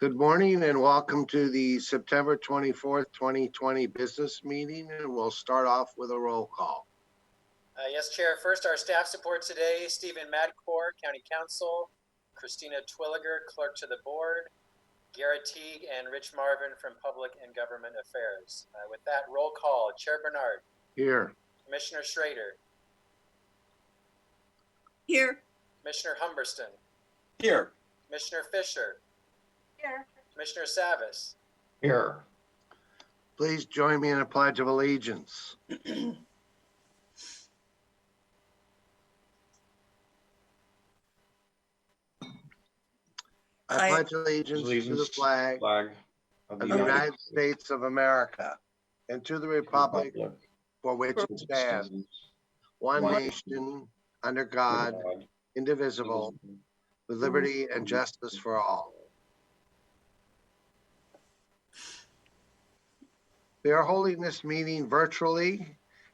Good morning and welcome to the September 24th, 2020 business meeting, and we'll start off with a roll call. Yes, Chair. First, our staff support today, Stephen Madcore, County Counsel, Christina Twilliger, Clerk to the Board, Garrett Teague, and Rich Marvin from Public and Government Affairs. With that, roll call. Chair Bernard. Here. Commissioner Schrader. Here. Commissioner Humberston. Here. Commissioner Fisher. Here. Commissioner Savas. Here. Please join me in a pledge of allegiance. I pledge allegiance to the flag of the United States of America and to the republic for which it stands, one nation, under God, indivisible, with liberty and justice for all. We are holding this meeting virtually.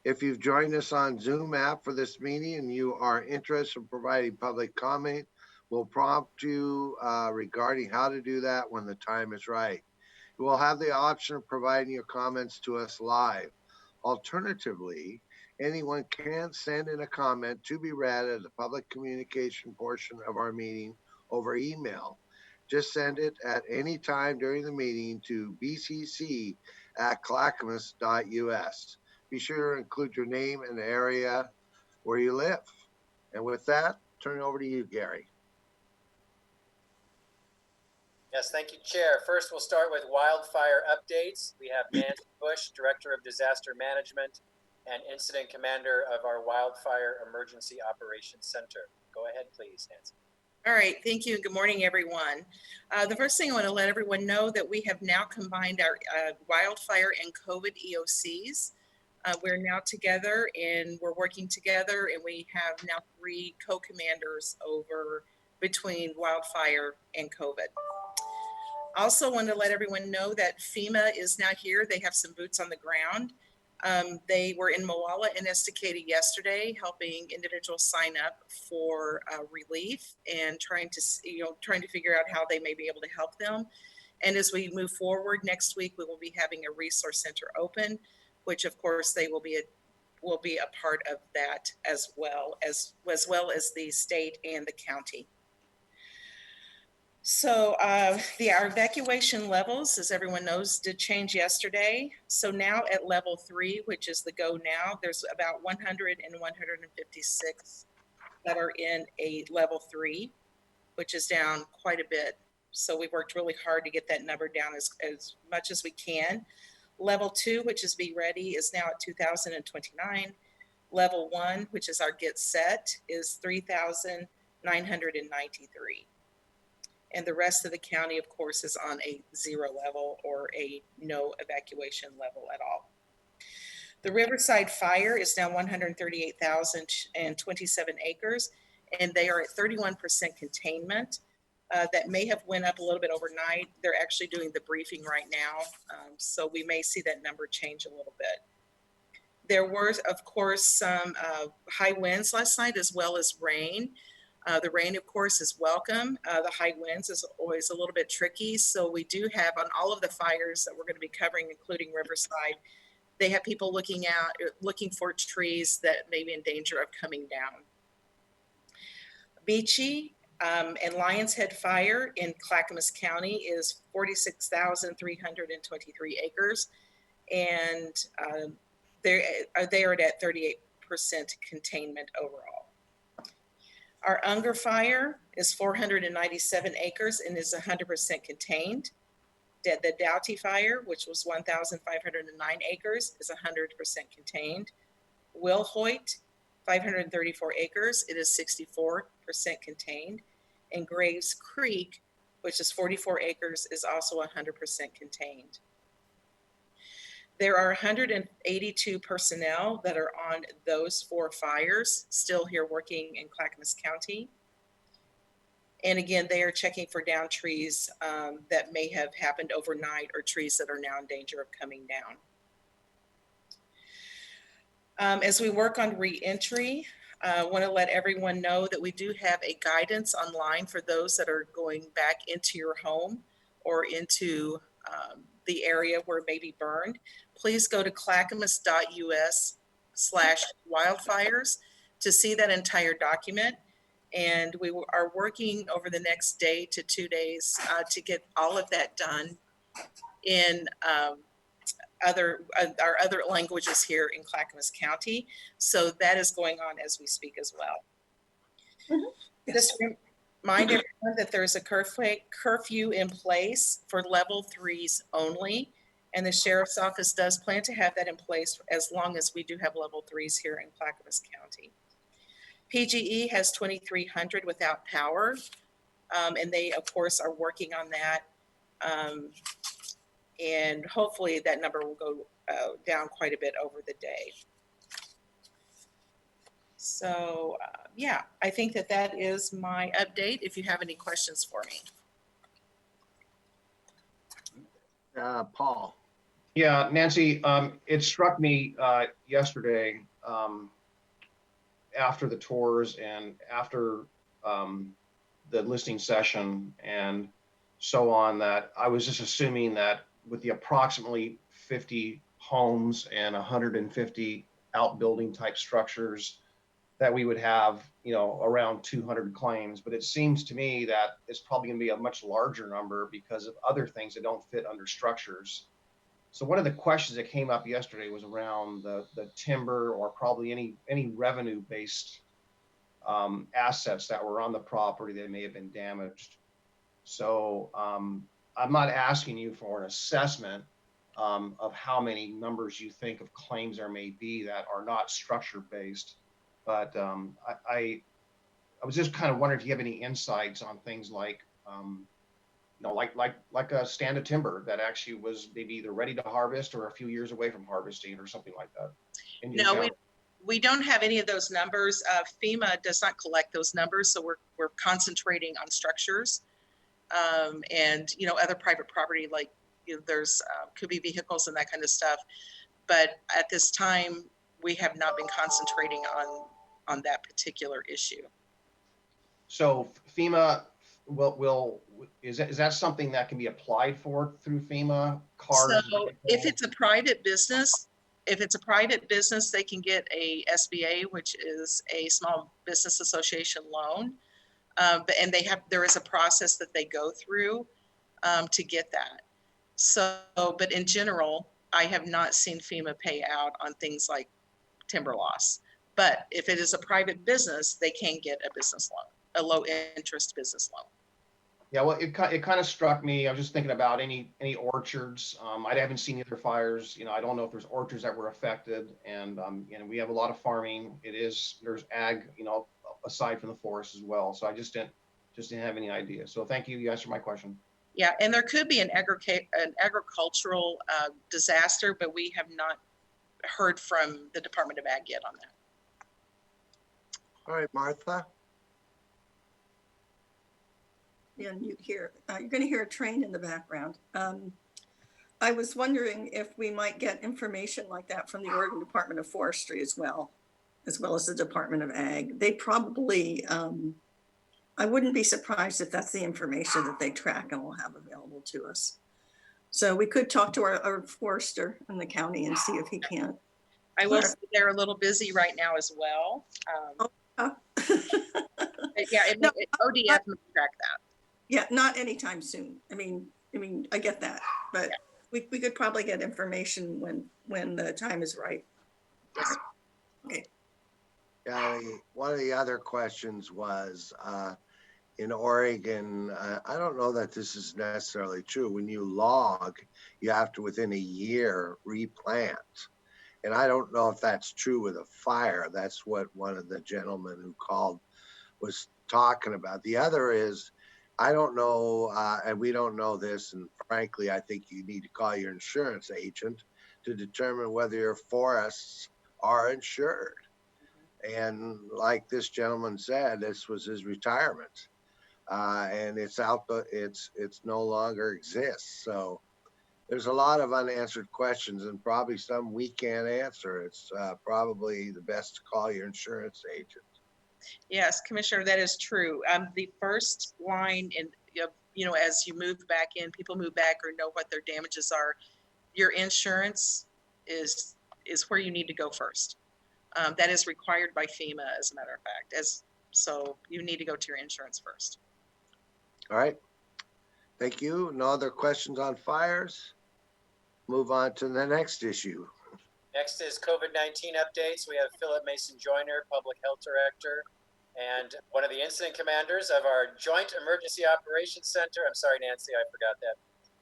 If you've joined us on Zoom app for this meeting and you are interested in providing public comment, we'll prompt you regarding how to do that when the time is right. You will have the option of providing your comments to us live. Alternatively, anyone can send in a comment to be read at the public communication portion of our meeting over email. Just send it at any time during the meeting to bcc@clackamas.us. Be sure to include your name and the area where you live. And with that, turn it over to you, Gary. Yes, thank you, Chair. First, we'll start with wildfire updates. We have Nancy Bush, Director of Disaster Management and Incident Commander of our Wildfire Emergency Operations Center. Go ahead, please, Nancy. All right, thank you. Good morning, everyone. The first thing I want to let everyone know that we have now combined our wildfire and COVID EOCs. We're now together and we're working together, and we have now 3 co-commanders over between wildfire and COVID. Also want to let everyone know that FEMA is now here. They have some boots on the ground. They were in Moala and Estacada yesterday, helping individuals sign up for relief and trying to figure out how they may be able to help them. And as we move forward next week, we will be having a resource center open, which of course they will be a part of that as well as the state and the county. So our evacuation levels, as everyone knows, did change yesterday. So now at level 3, which is the go now, there's about 100 and 156 that are in a level 3, which is down quite a bit. So we've worked really hard to get that number down as much as we can. Level 2, which is be ready, is now at 2,029. Level 1, which is our get set, is 3,993. And the rest of the county, of course, is on a 0 level or a no evacuation level at all. The Riverside fire is now 138,027 acres, and they are at 31% containment. That may have went up a little bit overnight. They're actually doing the briefing right now, so we may see that number change a little bit. There were, of course, some high winds last night as well as rain. The rain, of course, is welcome. The high winds is always a little bit tricky. So we do have on all of the fires that we're going to be covering, including Riverside, they have people looking for trees that may be in danger of coming down. Beachy and Lions Head Fire in Clackamas County is 46,323 acres. And they are at 38% containment overall. Our Unger Fire is 497 acres and is 100% contained. The Doughty Fire, which was 1,509 acres, is 100% contained. Wilhoit, 534 acres, it is 64% contained. And Graves Creek, which is 44 acres, is also 100% contained. There are 182 personnel that are on those 4 fires still here working in Clackamas County. And again, they are checking for down trees that may have happened overnight or trees that are now in danger of coming down. As we work on re-entry, I want to let everyone know that we do have a guidance online for those that are going back into your home or into the area where it may be burned, please go to clackamas.us/wildfires to see that entire document. And we are working over the next day to 2 days to get all of that done in our other languages here in Clackamas County. So that is going on as we speak as well. Yes. Just remind everyone that there's a curfew in place for level 3s only. And the sheriff's office does plan to have that in place as long as we do have level 3s here in Clackamas County. PGE has 2,300 without power. And they, of course, are working on that. And hopefully that number will go down quite a bit over the day. So yeah, I think that that is my update. If you have any questions for me. Paul. Yeah, Nancy, it struck me yesterday after the tours and after the listening session and so on, that I was just assuming that with the approximately 50 homes and 150 outbuilding type structures, that we would have, around 200 claims. But it seems to me that it's probably going to be a much larger number because of other things that don't fit under structures. So one of the questions that came up yesterday was around the timber or probably any revenue-based assets that were on the property that may have been damaged. So I'm not asking you for an assessment of how many numbers you think of claims there may be that are not structure-based, but I was just kind of wondering if you have any insights on things like like a stand of timber that actually was maybe either ready to harvest or a few years away from harvesting or something like that. No, we don't have any of those numbers. FEMA does not collect those numbers, so we're concentrating on structures and other private property, like there's could be vehicles and that kind of stuff. But at this time, we have not been concentrating on that particular issue. So FEMA is that something that can be applied for through FEMA? Cars. So if it's a private business, they can get a SBA, which is a Small Business Association loan. And there is a process that they go through to get that. So, but in general, I have not seen FEMA pay out on things like timber loss. But if it is a private business, they can get a business loan, a low interest business loan. Yeah, well, it kind of struck me. I was just thinking about any orchards. I haven't seen other fires. I don't know if there's orchards that were affected, and we have a lot of farming. There's ag, aside from the forest as well. So I just didn't have any idea. So thank you. You answered my question. Yeah, and there could be an agricultural disaster, but we have not heard from the Department of Ag yet on that. All right, Martha. And you're going to hear a train in the background. I was wondering if we might get information like that from the Oregon Department of Forestry as well as the Department of Ag. They probably, I wouldn't be surprised if that's the information that they track and will have available to us. So we could talk to our forester in the county and see if he can. I will say they're a little busy right now as well. But yeah, ODF may track that. Yeah, not anytime soon. I mean, I get that, but yeah. we could probably get information when the time is right. Yes. Okay. Yeah, one of the other questions was in Oregon, I don't know that this is necessarily true. When you log, you have to within a year replant. And I don't know if that's true with a fire. That's what one of the gentlemen who called was talking about. The other is, I don't know, and we don't know this, and frankly, I think you need to call your insurance agent to determine whether your forests are insured. And like this gentleman said, this was his retirement, and it's no longer exists. So there's a lot of unanswered questions, and probably some we can't answer. It's probably the best to call your insurance agent. Yes, Commissioner, that is true. The first line as you move back in, people move back or know what their damages are, your insurance is where you need to go first. That is required by FEMA, as a matter of fact. So you need to go to your insurance first. All right. Thank you. No other questions on fires? Move on to the next issue. Next is COVID-19 updates. We have Philip Mason Joyner, Public Health Director, and one of the incident commanders of our Joint Emergency Operations Center. I'm sorry, Nancy, I forgot that.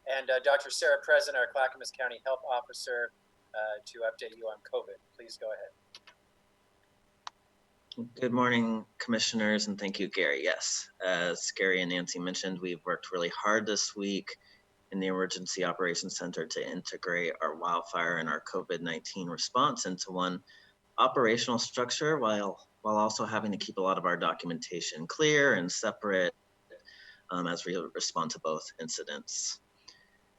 And Dr. Sarah Present, our Clackamas County Health Officer, to update you on COVID. Please go ahead. Good morning, commissioners, and thank you, Gary. Yes, as Gary and Nancy mentioned, we've worked really hard this week in the Emergency Operations Center to integrate our wildfire and our COVID-19 response into one operational structure while also having to keep a lot of our documentation clear and separate as we respond to both incidents.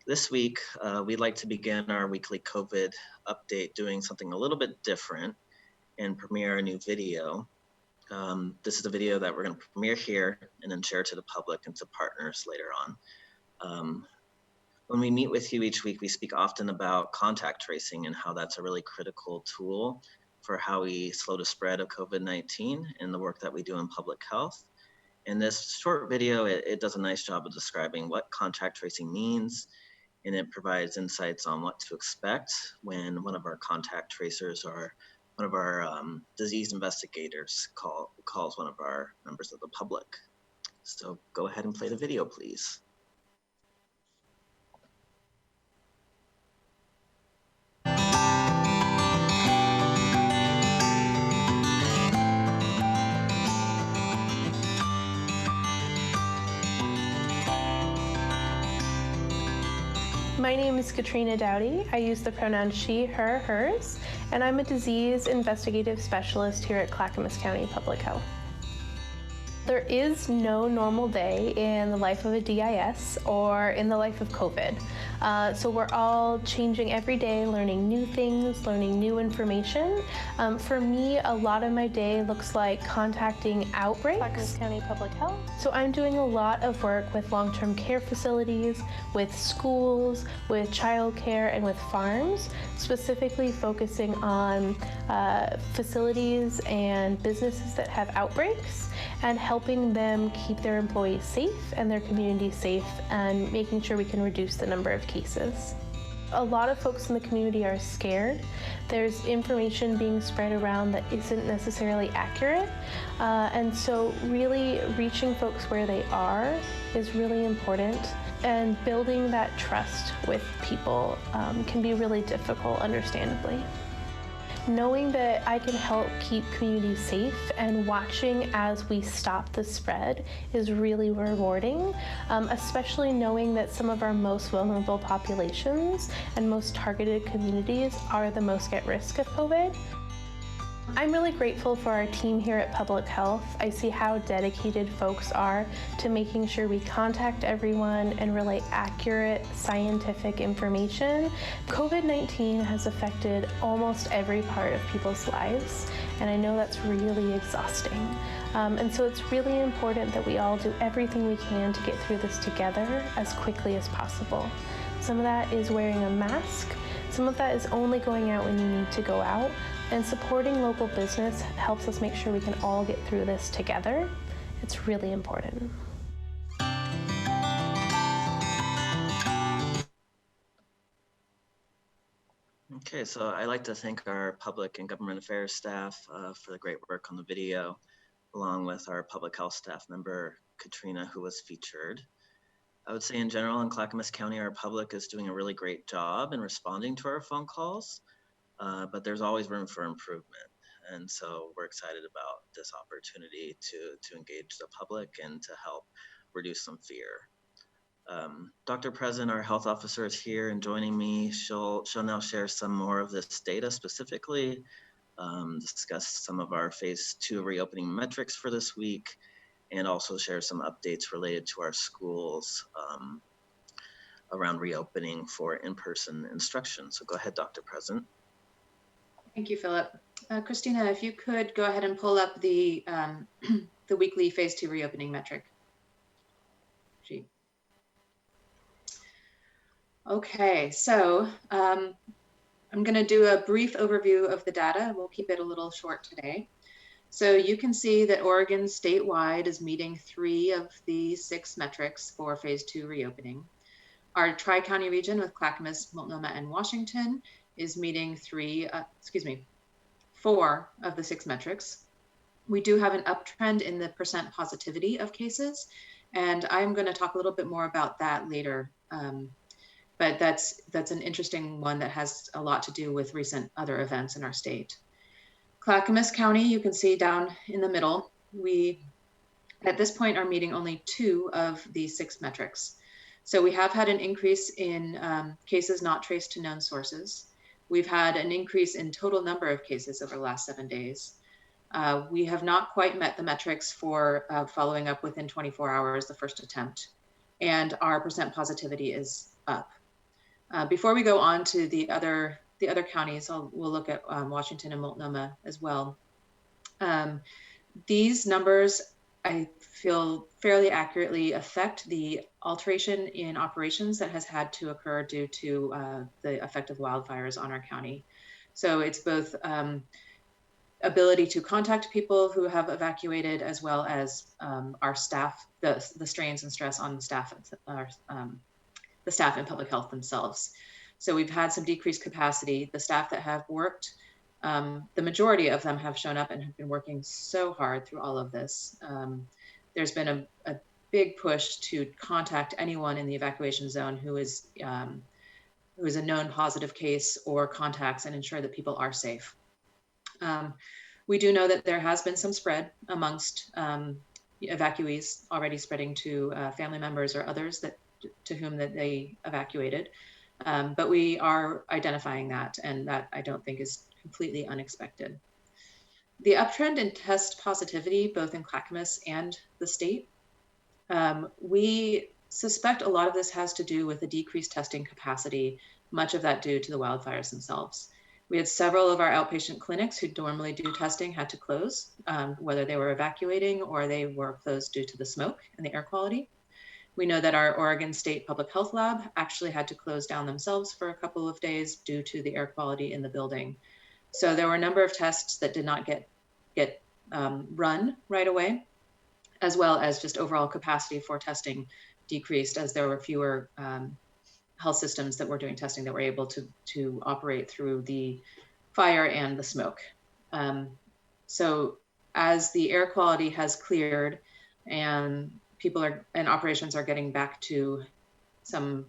This week, we'd like to begin our weekly COVID update doing something a little bit different and premiere a new video. This is a video that we're going to premiere here and then share to the public and to partners later on. When we meet with you each week, we speak often about contact tracing and how that's a really critical tool for how we slow the spread of COVID-19 and the work that we do in public health. In this short video, it does a nice job of describing what contact tracing means, and it provides insights on what to expect when one of our contact tracers or one of our disease investigators calls one of our members of the public. So go ahead and play the video, please. My name is Katrina Dowdy. I use the pronouns she, her, hers, and I'm a disease investigative specialist here at Clackamas County Public Health. There is no normal day in the life of a DIS or in the life of COVID. So we're all changing every day, learning new things, learning new information. For me, a lot of my day looks like contacting outbreaks. Clackamas County Public Health. So I'm doing a lot of work with long-term care facilities, with schools, with childcare, and with farms, specifically focusing on facilities and businesses that have outbreaks, and helping them keep their employees safe and their community safe, and making sure we can reduce the number of cases. A lot of folks in the community are scared. There's information being spread around that isn't necessarily accurate. And so really reaching folks where they are is really important. And building that trust with people can be really difficult, understandably. Knowing that I can help keep communities safe and watching as we stop the spread is really rewarding, especially knowing that some of our most vulnerable populations and most targeted communities are the most at risk of COVID. I'm really grateful for our team here at Public Health. I see how dedicated folks are to making sure we contact everyone and relay accurate scientific information. COVID-19 has affected almost every part of people's lives, and I know that's really exhausting. And so it's really important that we all do everything we can to get through this together as quickly as possible. Some of that is wearing a mask. Some of that is only going out when you need to go out. And supporting local business helps us make sure we can all get through this together. It's really important. Okay, so I'd like to thank our public and government affairs staff for the great work on the video, along with our public health staff member, Katrina, who was featured. I would say in general in Clackamas County, our public is doing a really great job in responding to our phone calls. But there's always room for improvement. And so we're excited about this opportunity to engage the public and to help reduce some fear. Dr. Present, our health officer, is here and joining me. She'll now share some more of this data specifically, discuss some of our phase 2 reopening metrics for this week, and also share some updates related to our schools around reopening for in-person instruction. So go ahead, Dr. Present. Thank you, Philip. Christina, if you could go ahead and pull up the the weekly phase 2 reopening metric. sheet. Okay, so I'm going to do a brief overview of the data. We'll keep it a little short today. So you can see that Oregon statewide is meeting 3 of the 6 metrics for phase 2 reopening. Our Tri-County region with Clackamas, Multnomah, and Washington is meeting 4 of the 6 metrics. We do have an uptrend in the percent positivity of cases, and I'm going to talk a little bit more about that later. But that's an interesting one that has a lot to do with recent other events in our state. Clackamas County, you can see down in the middle, we at this point are meeting only 2 of the 6 metrics. So we have had an increase in cases not traced to known sources. We've had an increase in total number of cases over the last 7 days. We have not quite met the metrics for following up within 24 hours, the first attempt, and our percent positivity is up. Before we go on to the other counties, we'll look at Washington and Multnomah as well. These numbers, I feel, fairly accurately affect the alteration in operations that has had to occur due to the effect of wildfires on our county. So it's both ability to contact people who have evacuated, as well as our staff, the strains and stress on the staff, the staff in public health themselves. So we've had some decreased capacity. The staff that have worked, the majority of them have shown up and have been working so hard through all of this. There's been a big push to contact anyone in the evacuation zone who is a known positive case or contacts, and ensure that people are safe. We do know that there has been some spread amongst evacuees, already spreading to family members or others to whom that they evacuated. But we are identifying that, and that I don't think is completely unexpected. The uptrend in test positivity, both in Clackamas and the state, we suspect a lot of this has to do with the decreased testing capacity, much of that due to the wildfires themselves. We had several of our outpatient clinics who normally do testing had to close, whether they were evacuating or they were closed due to the smoke and the air quality. We know that our Oregon State Public Health Lab actually had to close down themselves for a couple of days due to the air quality in the building. So there were a number of tests that did not get run right away, as well as just overall capacity for testing decreased as there were fewer health systems that were doing testing that were able to operate through the fire and the smoke. So as the air quality has cleared and and operations are getting back to some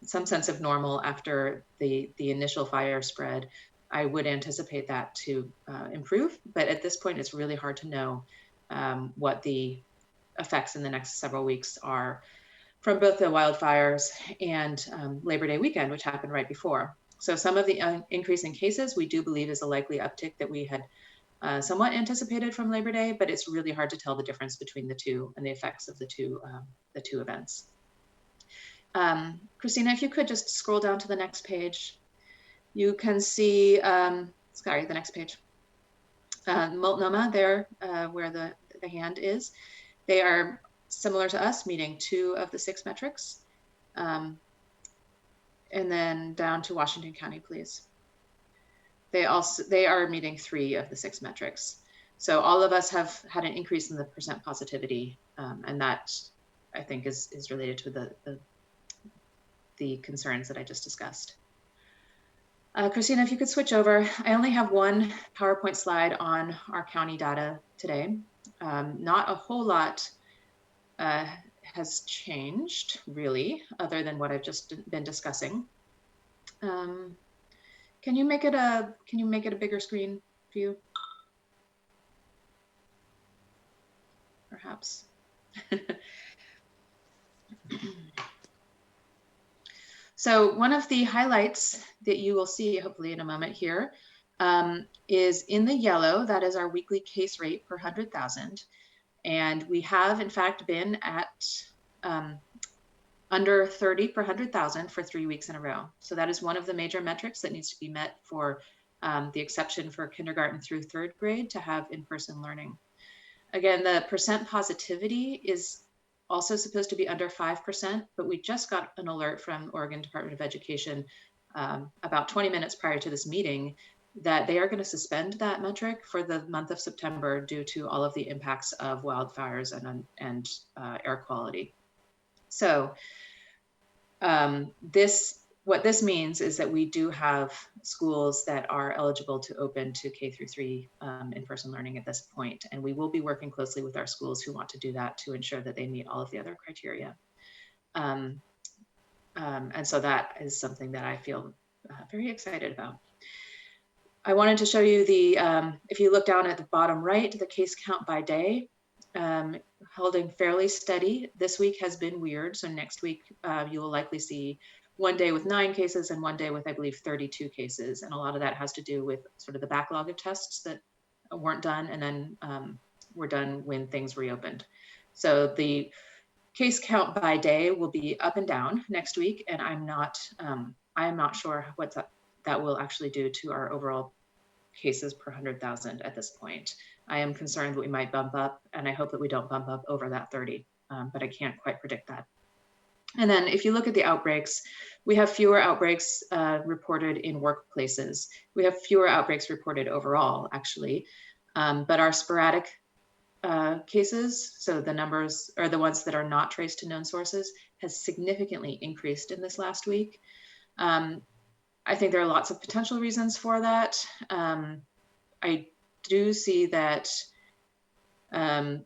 sense of normal after the initial fire spread, I would anticipate that to improve. But at this point, it's really hard to know what the effects in the next several weeks are from both the wildfires and Labor Day weekend, which happened right before. So some of the increase in cases we do believe is a likely uptick that we had somewhat anticipated from Labor Day, but it's really hard to tell the difference between the two and the effects of the two events. Christina, if you could just scroll down to the next page, you can see, sorry, the next page. Multnomah there, where the hand is, they are similar to us, meeting 2 of the 6 metrics. And then down to Washington County, please. They are meeting 3 of the 6 metrics. So all of us have had an increase in the percent positivity, and that I think is related to the concerns that I just discussed. Christina, if you could switch over. I only have one PowerPoint slide on our county data today. Not a whole lot has changed, really, other than what I've just been discussing. Can you make it a bigger screen view? Perhaps. So one of the highlights that you will see hopefully in a moment here is in the yellow. That is our weekly case rate per 100,000. And we have in fact been at under 30 per 100,000 for 3 weeks in a row. So that is one of the major metrics that needs to be met for the exception for kindergarten through 3rd grade to have in-person learning. Again, the percent positivity is also supposed to be under 5%, but we just got an alert from Oregon Department of Education about 20 minutes prior to this meeting that they are going to suspend that metric for the month of September due to all of the impacts of wildfires and air quality. So what this means is that we do have schools that are eligible to open to K-3 in-person learning at this point, and we will be working closely with our schools who want to do that to ensure that they meet all of the other criteria. And so that is something that I feel very excited about. I wanted to show you if you look down at the bottom right, the case count by day, holding fairly steady. This week has been weird. So next week, you will likely see one day with 9 cases and one day with, I believe, 32 cases. And a lot of that has to do with sort of the backlog of tests that weren't done and then were done when things reopened. So the case count by day will be up and down next week. And I am not sure what that will actually do to our overall cases per 100,000 at this point. I am concerned that we might bump up, and I hope that we don't bump up over that 30, but I can't quite predict that. And then if you look at the outbreaks, we have fewer outbreaks reported in workplaces. We have fewer outbreaks reported overall, actually, but our sporadic cases, so the numbers are the ones that are not traced to known sources, has significantly increased in this last week. I think there are lots of potential reasons for that. I do see that I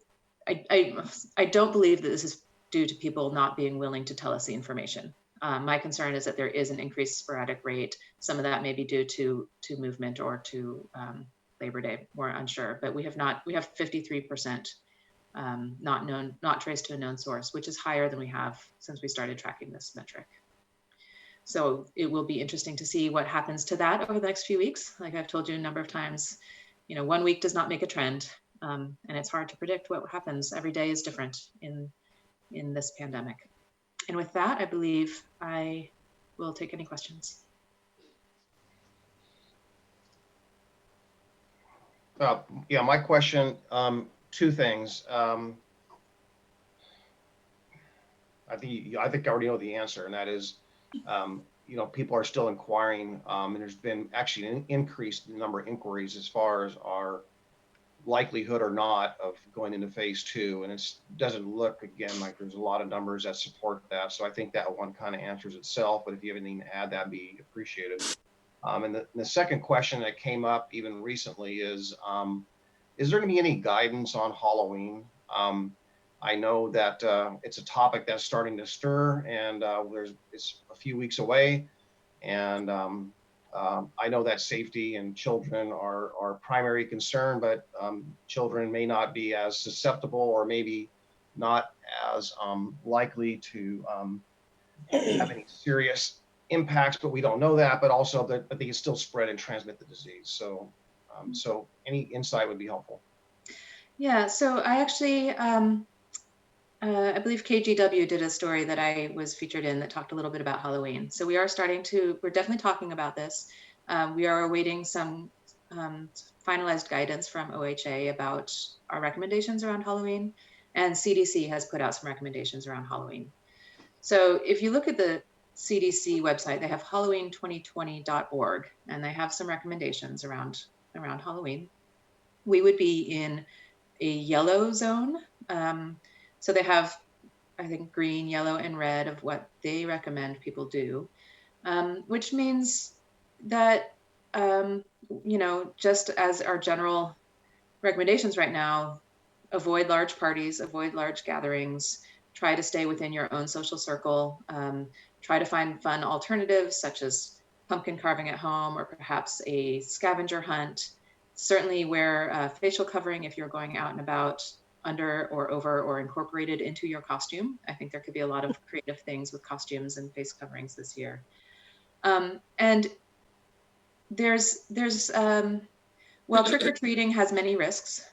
don't believe that this is due to people not being willing to tell us the information. My concern is that there is an increased sporadic rate. Some of that may be due to movement or to Labor Day. We're unsure, but we have 53% not traced to a known source, which is higher than we have since we started tracking this metric. So it will be interesting to see what happens to that over the next few weeks. Like I've told you a number of times, 1 week does not make a trend, and it's hard to predict what happens. Every day is different in this pandemic. And with that, I believe I will take any questions. Yeah, my question, 2 things. I think I already know the answer, and that is, people are still inquiring, and there's been actually an increased number of inquiries as far as our likelihood or not of going into phase 2. And it doesn't look, again, like there's a lot of numbers that support that. So I think that one kind of answers itself, but if you have anything to add, that'd be appreciated. And the second question that came up even recently is there gonna be any guidance on Halloween? I know that it's a topic that's starting to stir, and it's a few weeks away, and I know that safety and children are our primary concern, but children may not be as susceptible or maybe not as likely to have any serious impacts, but we don't know that, but also that they can still spread and transmit the disease. So any insight would be helpful. Yeah, so I actually, I believe KGW did a story that I was featured in that talked a little bit about Halloween. So we're definitely talking about this. We are awaiting some finalized guidance from OHA about our recommendations around Halloween, and CDC has put out some recommendations around Halloween. So if you look at the CDC website, they have halloween2020.org, and they have some recommendations around Halloween. We would be in a yellow zone. So they have, I think, green, yellow, and red of what they recommend people do, which means that, just as our general recommendations right now, avoid large parties, avoid large gatherings, try to stay within your own social circle, try to find fun alternatives such as pumpkin carving at home or perhaps a scavenger hunt. Certainly wear a facial covering if you're going out and about, under or over or incorporated into your costume. I think there could be a lot of creative things with costumes and face coverings this year. And there's well, trick-or-treating has many risks,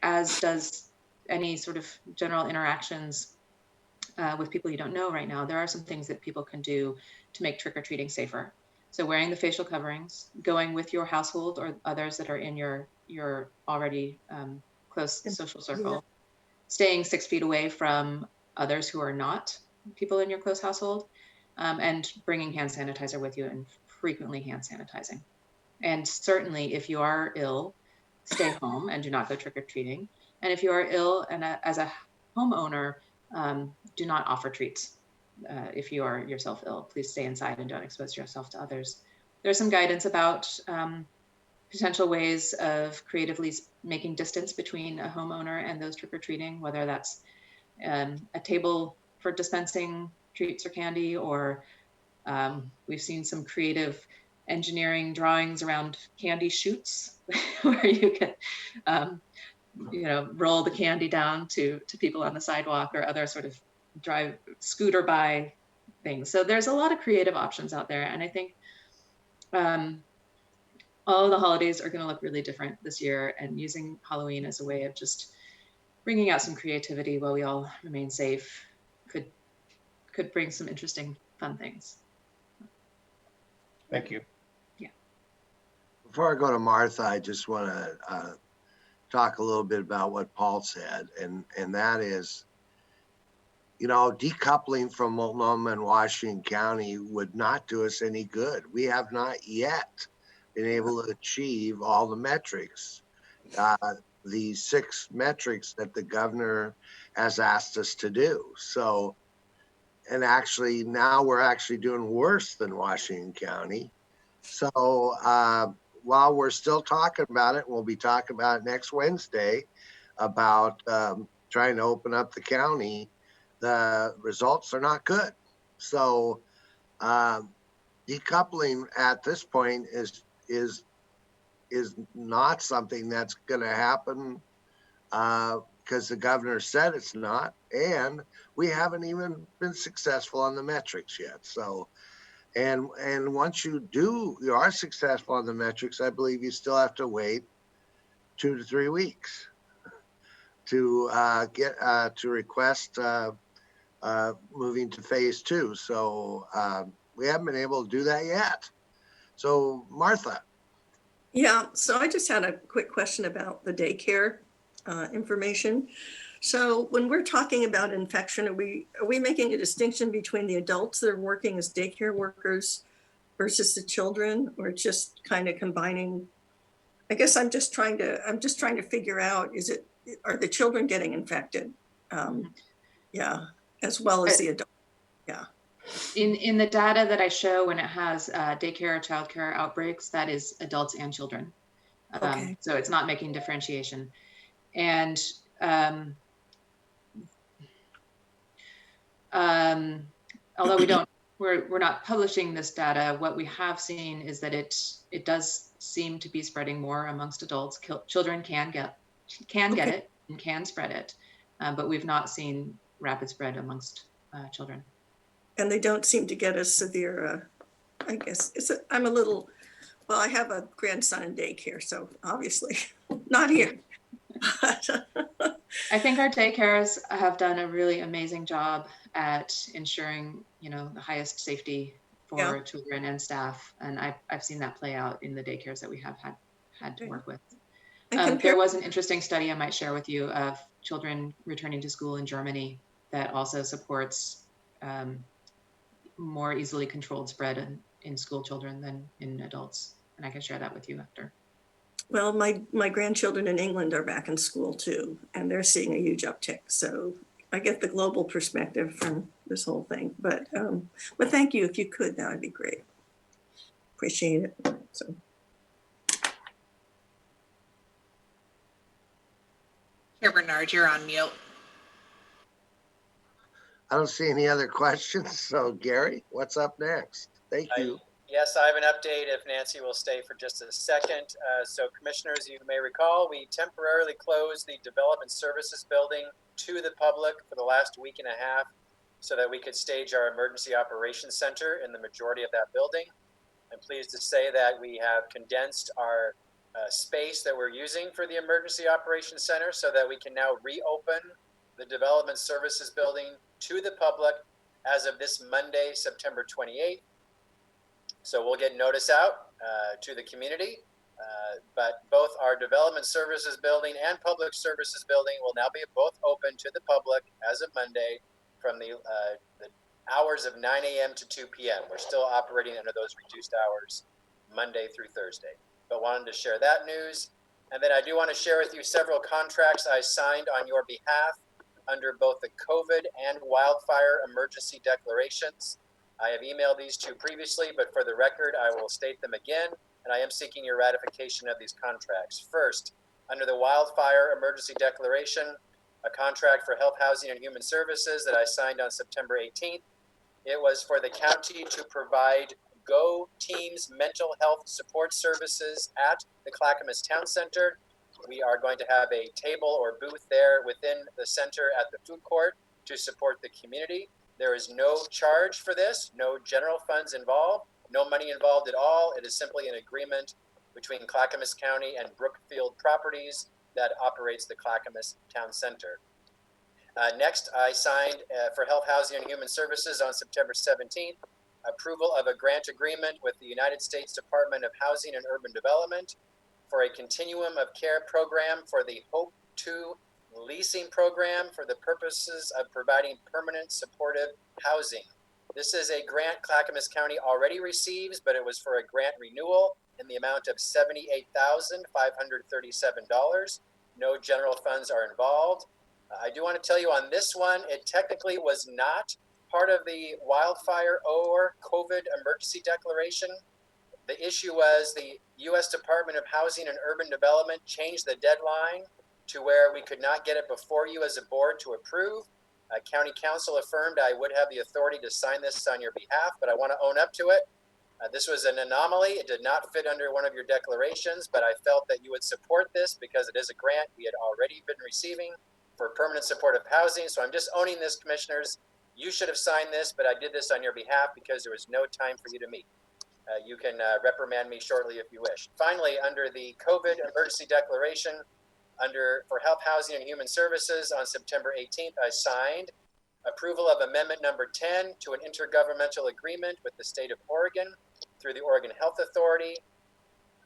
as does any sort of general interactions with people you don't know right now. There are some things that people can do to make trick-or-treating safer. So wearing the facial coverings, going with your household or others that are in your already close social circle, staying 6 feet away from others who are not people in your close household, and bringing hand sanitizer with you and frequently hand sanitizing. And certainly if you are ill, stay home and do not go trick-or-treating. And if you are ill and as a homeowner, do not offer treats. If you are yourself ill, please stay inside and don't expose yourself to others. There's some guidance about potential ways of creatively making distance between a homeowner and those trick-or-treating, whether that's a table for dispensing treats or candy, or we've seen some creative engineering drawings around candy chutes where you can roll the candy down to people on the sidewalk, or other sort of drive scooter by things. So there's a lot of creative options out there, and I think all of the holidays are going to look really different this year, and using Halloween as a way of just bringing out some creativity while we all remain safe could bring some interesting, fun things. Thank you. Yeah. Before I go to Martha, I just want to talk a little bit about what Paul said, and that is, decoupling from Multnomah and Washington County would not do us any good. We have not yet been able to achieve all the metrics, the 6 metrics that the governor has asked us to do. So, and actually now we're actually doing worse than Washington County. So while we're still talking about it, we'll be talking about it next Wednesday about trying to open up the county. The results are not good. So decoupling at this point is not something that's going to happen because the governor said it's not, and we haven't even been successful on the metrics yet. So, and once you are successful on the metrics, I believe you still have to wait 2 to 3 weeks to get to request moving to phase 2. So we haven't been able to do that yet. So Martha. Yeah, so I just had a quick question about the daycare information. So when we're talking about infection, are we making a distinction between the adults that are working as daycare workers versus the children, or just kind of combining? I guess I'm just trying to figure out, are the children getting infected? Yeah, as well as the adults. Yeah. In the data that I show, when it has daycare or childcare outbreaks, that is adults and children. Okay. So it's not making differentiation. And although we're not publishing this data, what we have seen is that it does seem to be spreading more amongst adults. Children can get it and can spread it, but we've not seen rapid spread amongst children. And they don't seem to get as severe. I guess I have a grandson in daycare, so obviously not here. I think our daycares have done a really amazing job at ensuring, the highest safety for children and staff. And I've seen that play out in the daycares that we have had to work with. There was an interesting study I might share with you of children returning to school in Germany that also supports more easily controlled spread in school children than in adults. And I can share that with you after. Well, my grandchildren in England are back in school too, and they're seeing a huge uptick. So I get the global perspective from this whole thing. But thank you. If you could, that would be great. Appreciate it. So. Chair Bernard, you're on mute. I don't see any other questions. So Gary, what's up next? Thank you. Yes, I have an update if Nancy will stay for just a second. So commissioners, you may recall, we temporarily closed the Development Services Building to the public for the last week and a half so that we could stage our Emergency Operations Center in the majority of that building. I'm pleased to say that we have condensed our space that we're using for the Emergency Operations Center so that we can now reopen the Development Services Building to the public as of this Monday, September 28th. So we'll get notice out to the community But both our development services building and public services building will now be both open to the public as of Monday from the hours of 9 a.m. to 2 p.m. We're still operating under those reduced hours Monday through Thursday, but wanted to share that news. And then I do want to share with you several contracts I signed on your behalf under both the COVID and wildfire emergency declarations. I have emailed these to you previously, but for the record, I will state them again, and I am seeking your ratification of these contracts. First, under the wildfire emergency declaration, a contract for Health, Housing, and Human Services that I signed on September 18th. It was for the county to provide Go Teams mental health support services at the Clackamas Town Center. We are going to have a table or booth there within the center at the food court to support the community. There is no charge for this, no general funds involved, no money involved at all. It is simply an agreement between Clackamas County and Brookfield Properties that operates the Clackamas Town Center. Next, I signed for Health, Housing, and Human Services on September 17th, approval of a grant agreement with the United States Department of Housing and Urban Development for a continuum of care program for the Hope 2 leasing program for the purposes of providing permanent supportive housing. This is a grant Clackamas County already receives, but it was for a grant renewal in the amount of $78,537. No general funds are involved. I do want to tell you on this one, it technically was not part of the wildfire or COVID emergency declaration. The issue was the U.S. Department of Housing and Urban Development changed the deadline to where we could not get it before you as a board to approve. County Council affirmed I would have the authority to sign this on your behalf, but I want to own up to it. This was an anomaly. It did not fit under one of your declarations, but I felt that you would support this because it is a grant we had already been receiving for permanent supportive housing. So I'm just owning this, commissioners. You should have signed this, but I did this on your behalf because there was no time for you to meet. You can reprimand me shortly if you wish. Finally, under the COVID emergency declaration, for Health, Housing, and Human Services on September 18th, I signed approval of amendment number 10 to an intergovernmental agreement with the state of Oregon through the Oregon Health Authority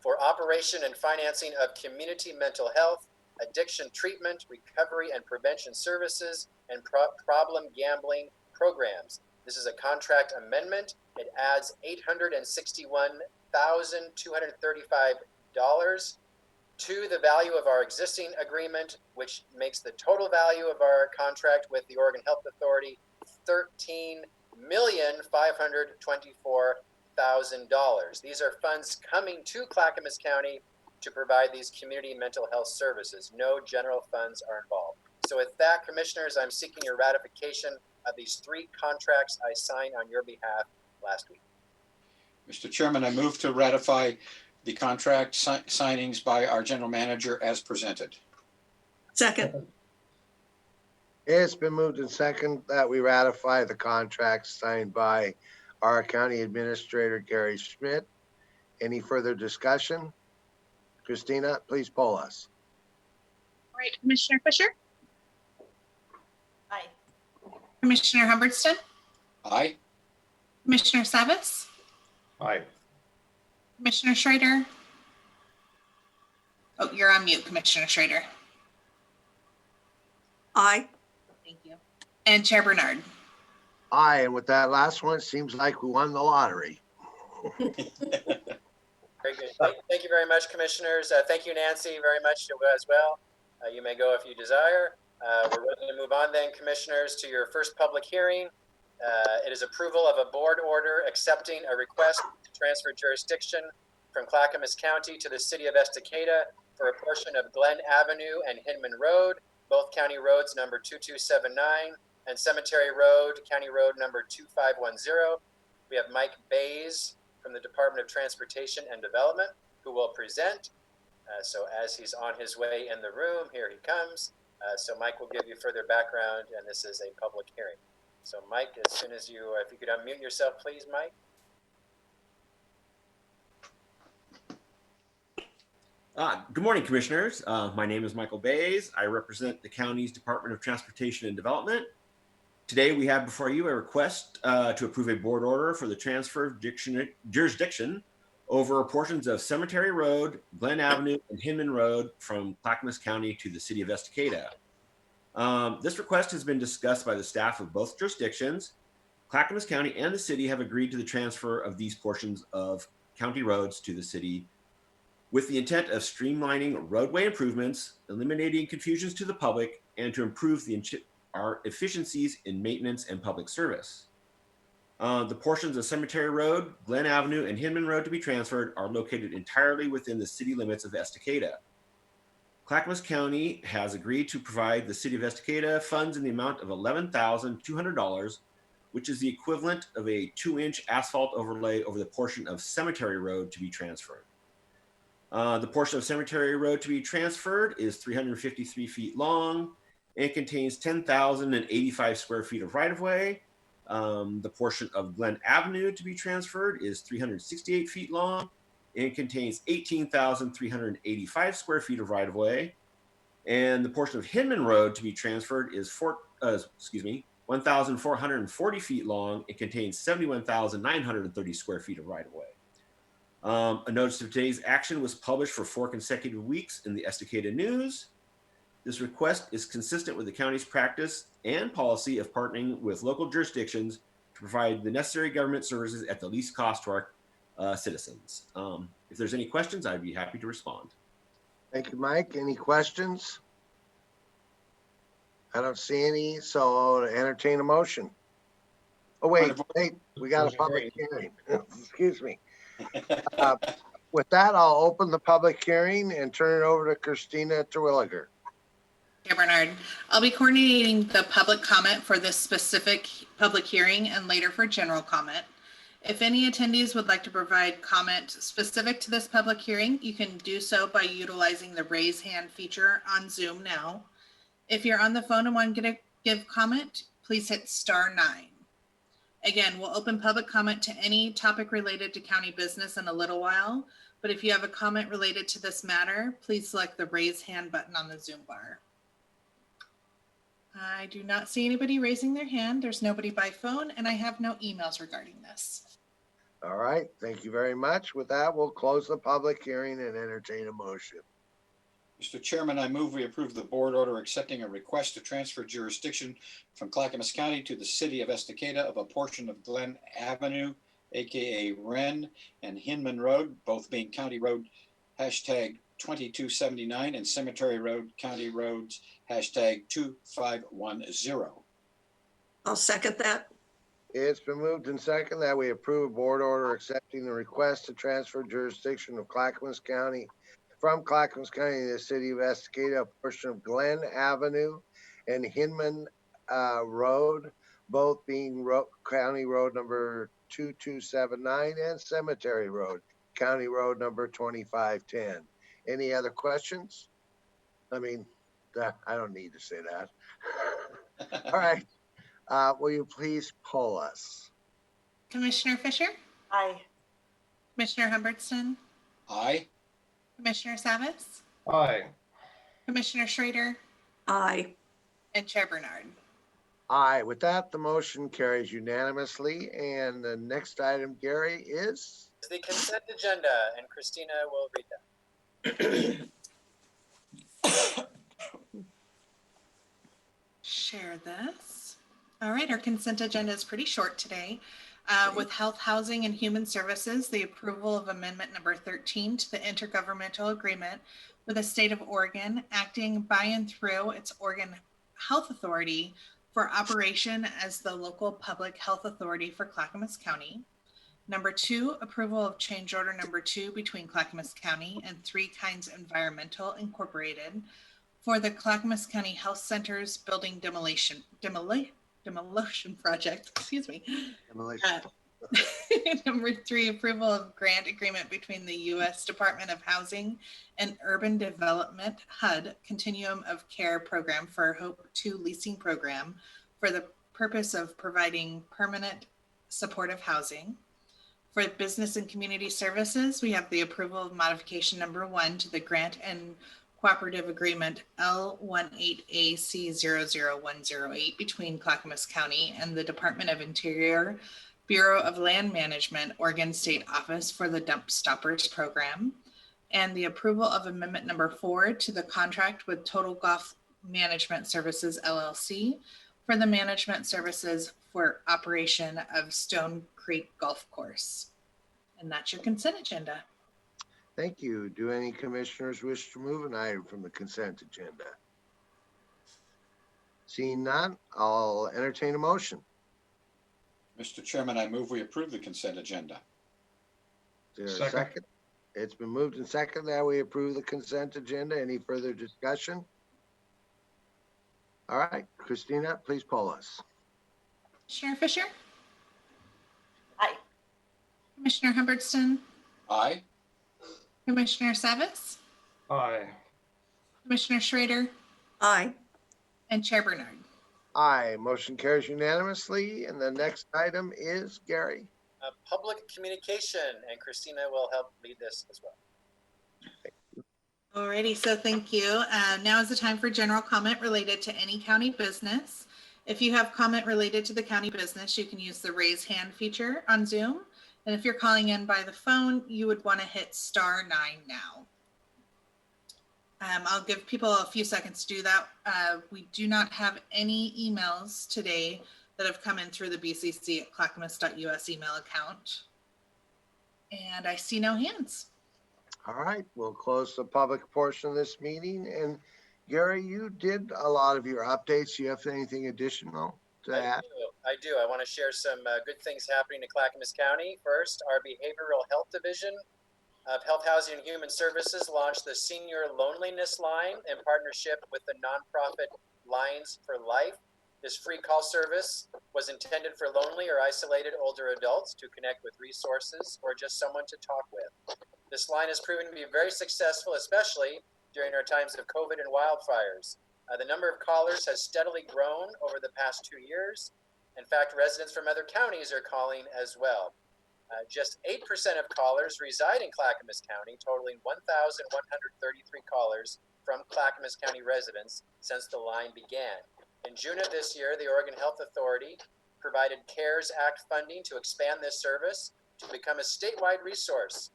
for operation and financing of community mental health, addiction treatment, recovery and prevention services, and problem gambling programs. This is a contract amendment. It adds $861,235 to the value of our existing agreement, which makes the total value of our contract with the Oregon Health Authority $13,524,000. These are funds coming to Clackamas County to provide these community mental health services. No general funds are involved. So with that, commissioners, I'm seeking your ratification of these 3 contracts I signed on your behalf last week. Mr. Chairman, I move to ratify the contract signings by our general manager as presented. Second. It's been moved and second that we ratify the contracts signed by our county administrator, Gary Schmidt. Any further discussion? Christina, please poll us. All right, Commissioner Fisher? Aye. Commissioner Humbertston? Aye. Commissioner Savitz? Aye. Commissioner Schrader? Oh, you're on mute, Commissioner Schrader. Aye. Thank you. And Chair Bernard? Aye, and with that last one, it seems like we won the lottery. Very good. Thank you very much, commissioners. Thank you, Nancy, very much as well. You may go if you desire. We're ready to move on then, commissioners, to your first public hearing. It is approval of a board order accepting a request to transfer jurisdiction from Clackamas County to the city of Estacada for a portion of Glen Avenue and Hinman Road, both county roads number 2279 and Cemetery Road, county road number 2510. We have Mike Bays from the Department of Transportation and Development, who will present. So as he's on his way in the room, here he comes. So Mike will give you further background, and this is a public hearing. So Mike, as soon as you, if you could unmute yourself, please, Mike. Good morning, commissioners. My name is Michael Bays. I represent the county's Department of Transportation and Development. Today, we have before you a request to approve a board order for the transfer of jurisdiction over portions of Cemetery Road, Glen Avenue, and Hinman Road from Clackamas County to the city of Estacada. This request has been discussed by the staff of both jurisdictions. Clackamas County and the city have agreed to the transfer of these portions of county roads to the city with the intent of streamlining roadway improvements, eliminating confusions to the public, and to improve our efficiencies in maintenance and public service. The portions of Cemetery Road, Glen Avenue, and Hinman Road to be transferred are located entirely within the city limits of Estacada. Clackamas County has agreed to provide the city of Estacada funds in the amount of $11,200, which is the equivalent of a 2-inch asphalt overlay over the portion of Cemetery Road to be transferred. The portion of Cemetery Road to be transferred is 353 feet long and contains 10,085 square feet of right-of-way. The portion of Glen Avenue to be transferred is 368 feet long and contains 18,385 square feet of right-of-way. And the portion of Hinman Road to be transferred is 1,440 feet long. It contains 71,930 square feet of right-of-way. A notice of today's action was published for 4 consecutive weeks in the Estacada News. This request is consistent with the county's practice and policy of partnering with local jurisdictions to provide the necessary government services at the least cost to our citizens. If there's any questions, I'd be happy to respond. Thank you, Mike. Any questions? I don't see any, so I'll entertain a motion. Oh, wait, we got a public hearing. Excuse me. With that, I'll open the public hearing and turn it over to Christina Terwilliger. Chair Bernard, I'll be coordinating the public comment for this specific public hearing and later for general comment. If any attendees would like to provide comment specific to this public hearing, you can do so by utilizing the raise hand feature on Zoom now. If you're on the phone and want to give comment, please hit *9. Again, we'll open public comment to any topic related to county business in a little while, but if you have a comment related to this matter, please select the raise hand button on the Zoom bar. I do not see anybody raising their hand. There's nobody by phone, and I have no emails regarding this. All right, thank you very much. With that, we'll close the public hearing and entertain a motion. Mr. Chairman, I move we approve the board order accepting a request to transfer jurisdiction from Clackamas County to the city of Estacada of a portion of Glen Avenue, aka Wren, and Hinman Road, both being County Road #2279 and Cemetery Road, County Roads #2510. I'll second that. It's been moved and second that we approve a board order accepting the request to transfer jurisdiction of Clackamas County from Clackamas County to the city of Estacada, a portion of Glen Avenue and Hinman Road, both being County Road number 2279 and Cemetery Road, County Road number 2510. Any other questions? I mean, I don't need to say that. All right. Will you please poll us? Commissioner Fisher? Aye. Commissioner Humbertson? Aye. Commissioner Savas? Aye. Commissioner Schrader? Aye. And Chair Bernard. Aye. With that, the motion carries unanimously. And the next item, Gary, is? The consent agenda, and Christina will read that. Share this. All right, our consent agenda is pretty short today. With Health, Housing, and Human Services, the approval of amendment number 13 to the intergovernmental agreement with the state of Oregon, acting by and through its Oregon Health Authority for operation as the local public health authority for Clackamas County. Number 2, approval of change order number 2 between Clackamas County and 3 Kinds Environmental Incorporated for the Clackamas County Health Center's building demolition project, excuse me. Number 3, approval of grant agreement between the U.S. Department of Housing and Urban Development, HUD, Continuum of Care Program for Hope 2 leasing program for the purpose of providing permanent supportive housing. For business and community services, we have the approval of modification number 1 to the grant and cooperative agreement L18AC00108 between Clackamas County and the Department of Interior, Bureau of Land Management, Oregon State Office for the Dump Stoppers Program, and the approval of amendment number 4 to the contract with Total Golf Management Services LLC for the management services for operation of Stone Creek Golf Course. And that's your consent agenda. Thank you. Do any commissioners wish to move an item from the consent agenda? Seeing none, I'll entertain a motion. Mr. Chairman, I move we approve the consent agenda. Is there a Second. second? It's been moved and second that we approve the consent agenda. Any further discussion? All right, Christina, please poll us. Commissioner Fisher? Aye. Commissioner Humbertson? Aye. Commissioner Savis? Aye. Commissioner Schrader? Aye. And Chair Bernard. Aye, motion carries unanimously. And the next item is Gary. Public communication, and Christina will help lead this as well. Alrighty, so thank you. Now is the time for general comment related to any county business. If you have comment related to the county business, you can use the raise hand feature on Zoom. And if you're calling in by the phone, you would want to hit *9 now. I'll give people a few seconds to do that. We do not have any emails today that have come in through the bcc@clackamas.us email account. And I see no hands. All right, we'll close the public portion of this meeting. And Gary, you did a lot of your updates. Do you have anything additional to add? I do. I want to share some good things happening in Clackamas County. First, our Behavioral Health Division of Health, Housing, and Human Services launched the Senior Loneliness Line in partnership with the nonprofit Lines for Life. This free call service was intended for lonely or isolated older adults to connect with resources or just someone to talk with. This line has proven to be very successful, especially during our times of COVID and wildfires. The number of callers has steadily grown over the past 2 years. In fact, residents from other counties are calling as well. Just 8% of callers reside in Clackamas County, totaling 1,133 callers from Clackamas County residents since the line began. In June of this year, the Oregon Health Authority provided CARES Act funding to expand this service to become a statewide resource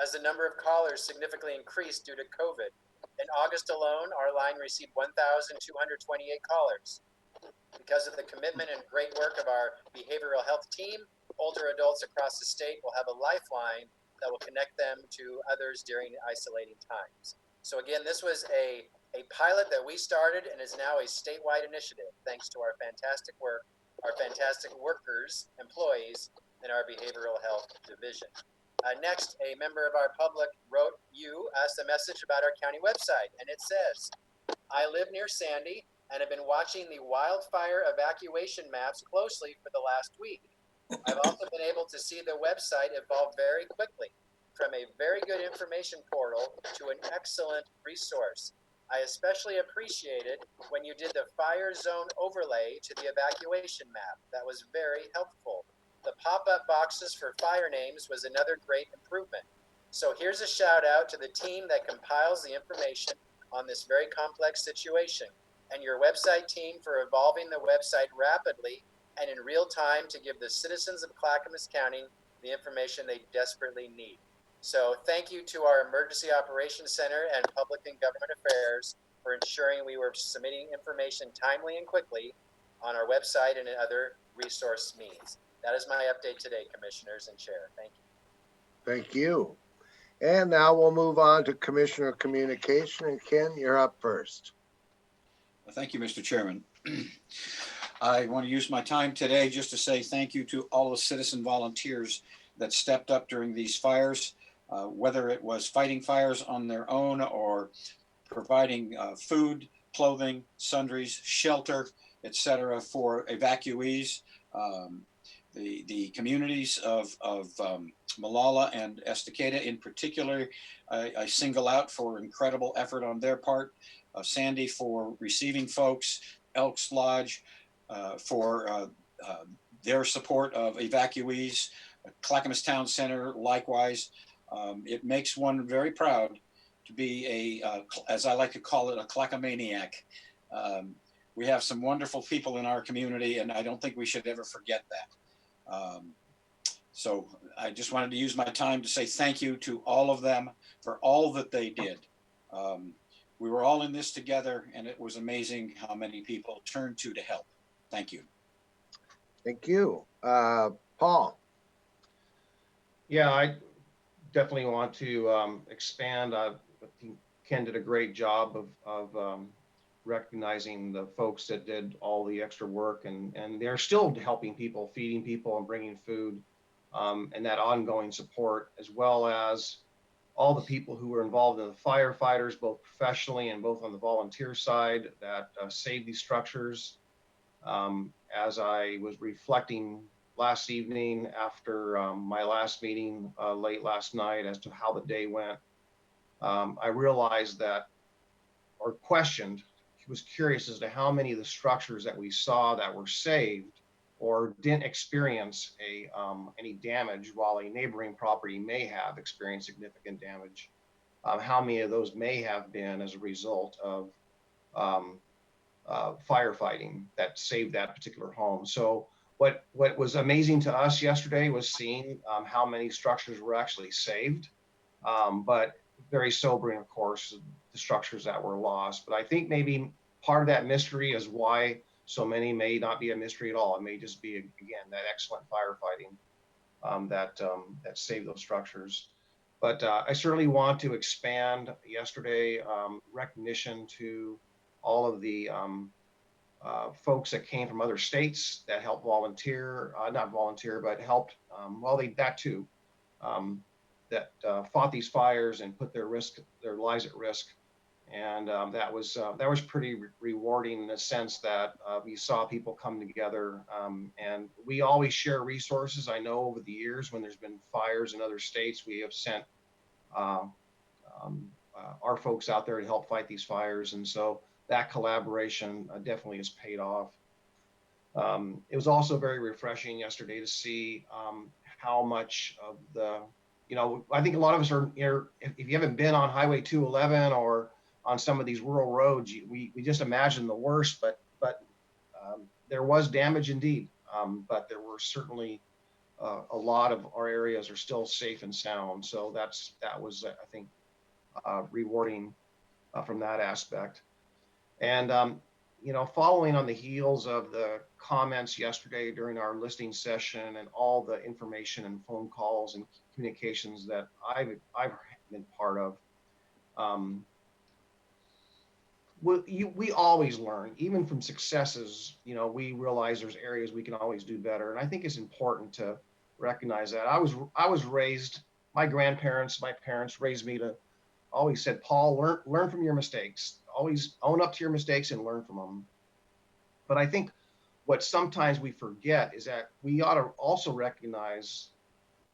as the number of callers significantly increased due to COVID. In August alone, our line received 1,228 callers. Because of the commitment and great work of our behavioral health team, older adults across the state will have a lifeline that will connect them to others during isolating times. So again, this was a pilot that we started and is now a statewide initiative, thanks to our fantastic work, our fantastic workers, employees in our behavioral health division. Next, a member of our public wrote us a message about our county website, and it says, "I live near Sandy and have been watching the wildfire evacuation maps closely for the last week. I've also been able to see the website evolve very quickly from a very good information portal to an excellent resource. I especially appreciated when you did the fire zone overlay to the evacuation map. That was very helpful. The pop-up boxes for fire names was another great improvement. So here's a shout out to the team that compiles the information on this very complex situation, and your website team for evolving the website rapidly and in real time to give the citizens of Clackamas County the information they desperately need. So thank you to our Emergency Operations Center and Public and Government Affairs for ensuring we were submitting information timely and quickly on our website and in other resource means. That is my update today, Commissioners and Chair. Thank you. Thank you. And now we'll move on to Commissioner Communication. And Ken, you're up first. Thank you, Mr. Chairman. I want to use my time today just to say thank you to all the citizen volunteers that stepped up during these fires, whether it was fighting fires on their own or providing food, clothing, sundries, shelter, etc. for evacuees. The communities of Molalla and Estacada in particular, I single out for incredible effort on their part. Sandy for receiving folks, Elks Lodge for their support of evacuees, Clackamas Town Center likewise. It makes one very proud to be as I like to call it, a Clackamaniac. We have some wonderful people in our community, and I don't think we should ever forget that. So I just wanted to use my time to say thank you to all of them for all that they did. We were all in this together, and it was amazing how many people turned to help. Thank you. Thank you. Paul? Yeah, I definitely want to expand. I think Ken did a great job of recognizing the folks that did all the extra work, and they're still helping people, feeding people and bringing food, and that ongoing support, as well as all the people who were involved in the firefighters, both professionally and both on the volunteer side, that saved these structures. As I was reflecting last evening after my last meeting late last night as to how the day went, I realized that, or questioned, was curious as to how many of the structures that we saw that were saved or didn't experience any damage, while a neighboring property may have experienced significant damage. How many of those may have been as a result of firefighting that saved that particular home. So what was amazing to us yesterday was seeing how many structures were actually saved, but very sobering, of course, the structures that were lost. But I think maybe part of that mystery is why so many may not be a mystery at all. It may just be, again, that excellent firefighting that saved those structures. But I certainly want to expand yesterday recognition to all of the folks that came from other states that helped volunteer, not volunteer, but helped, well, that too, that fought these fires and put their lives at risk. And that was pretty rewarding in the sense that we saw people come together, and we always share resources. I know over the years when there's been fires in other states, we have sent our folks out there to help fight these fires. And so that collaboration definitely has paid off. It was also very refreshing yesterday to see how much of the, I think a lot of us are, if you haven't been on Highway 211 or on some of these rural roads, we just imagine the worst, but there was damage indeed. But there were certainly a lot of our areas are still safe and sound. So that was, I think, rewarding from that aspect. And, following on the heels of the comments yesterday during our listening session and all the information and phone calls and communications that I've been part of, we always learn, even from successes. We realize there's areas we can always do better. And I think it's important to recognize that. I was raised, my grandparents, my parents raised me to always said, Paul, learn from your mistakes. Always own up to your mistakes and learn from them. But I think what sometimes we forget is that we ought to also recognize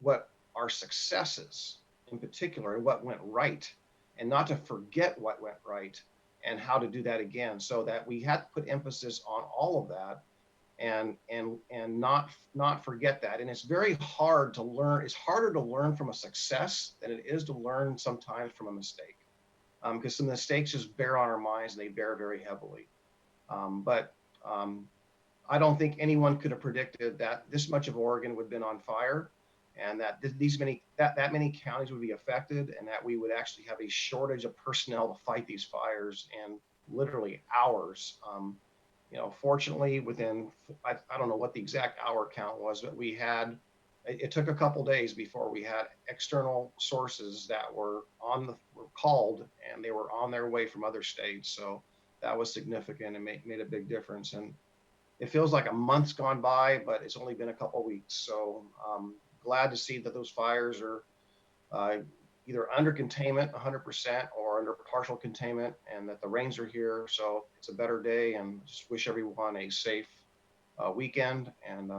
what our successes in particular and what went right, and not to forget what went right and how to do that again, so that we had to put emphasis on all of that and not forget that. And it's very hard to learn. It's harder to learn from a success than it is to learn sometimes from a mistake, because some mistakes just bear on our minds and they bear very heavily. But I don't think anyone could have predicted that this much of Oregon would have been on fire, and that that many counties would be affected, and that we would actually have a shortage of personnel to fight these fires in literally hours. Fortunately, within, I don't know what the exact hour count was, but it took a couple days before we had external sources that were called, and they were on their way from other states. So that was significant and made a big difference. And it feels like a month's gone by, but it's only been a couple of weeks. So glad to see that those fires are either under containment 100% or under partial containment, and that the rains are here. So it's a better day, and just wish everyone a safe weekend, and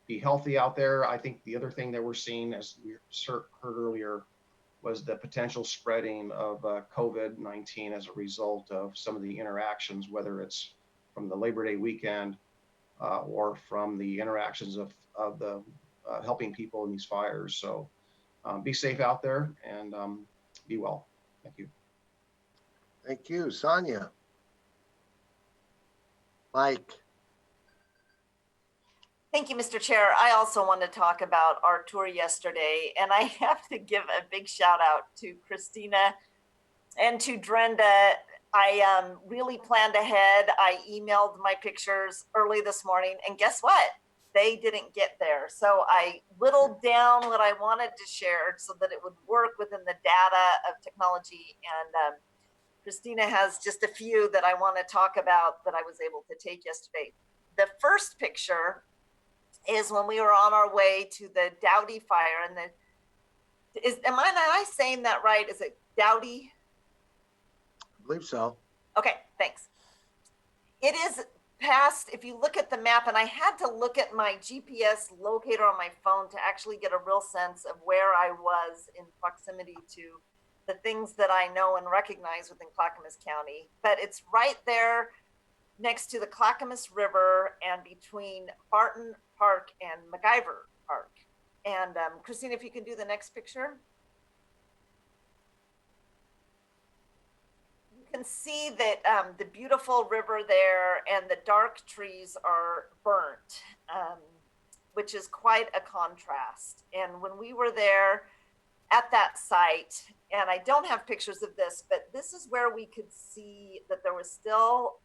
be healthy out there. I think the other thing that we're seeing, as we heard earlier, was the potential spreading of COVID-19 as a result of some of the interactions, whether it's from the Labor Day weekend or from the interactions of the helping people in these fires. So be safe out there, and be well. Thank you. Thank you. Sonia? Mike? Thank you, Mr. Chair. I also want to talk about our tour yesterday, and I have to give a big shout out to Christina and to Drenda. I really planned ahead. I emailed my pictures early this morning, and guess what? They didn't get there. So I whittled down what I wanted to share so that it would work within the data of technology. And Christina has just a few that I want to talk about that I was able to take yesterday. The first picture is when we were on our way to the Dowdy fire, and am I saying that right? Is it Dowdy? I believe so. Okay, thanks. It is past, if you look at the map, and I had to look at my GPS locator on my phone to actually get a real sense of where I was in proximity to the things that I know and recognize within Clackamas County. But it's right there next to the Clackamas River and between Barton Park and MacIver Park. And Christina, if you can do the next picture. You can see that the beautiful river there and the dark trees are burnt, which is quite a contrast. And when we were there at that site, and I don't have pictures of this, but this is where we could see that there was still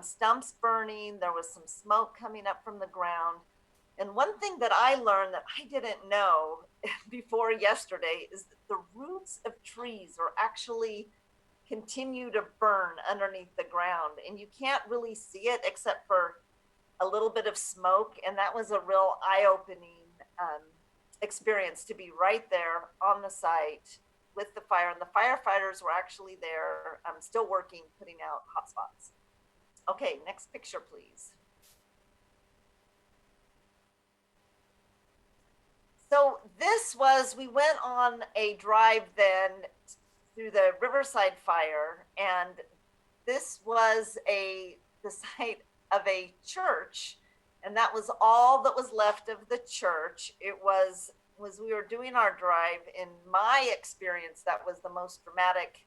stumps burning. There was some smoke coming up from the ground. And one thing that I learned that I didn't know before yesterday is that the roots of trees are actually continue to burn underneath the ground, and you can't really see it except for a little bit of smoke. And that was a real eye-opening experience to be right there on the site with the fire, and the firefighters were actually there still working, putting out hot spots. Okay, next picture, please. So this was, we went on a drive then through the Riverside fire, and this was the site of a church, and that was all that was left of the church. It was we were doing our drive. In my experience, that was the most dramatic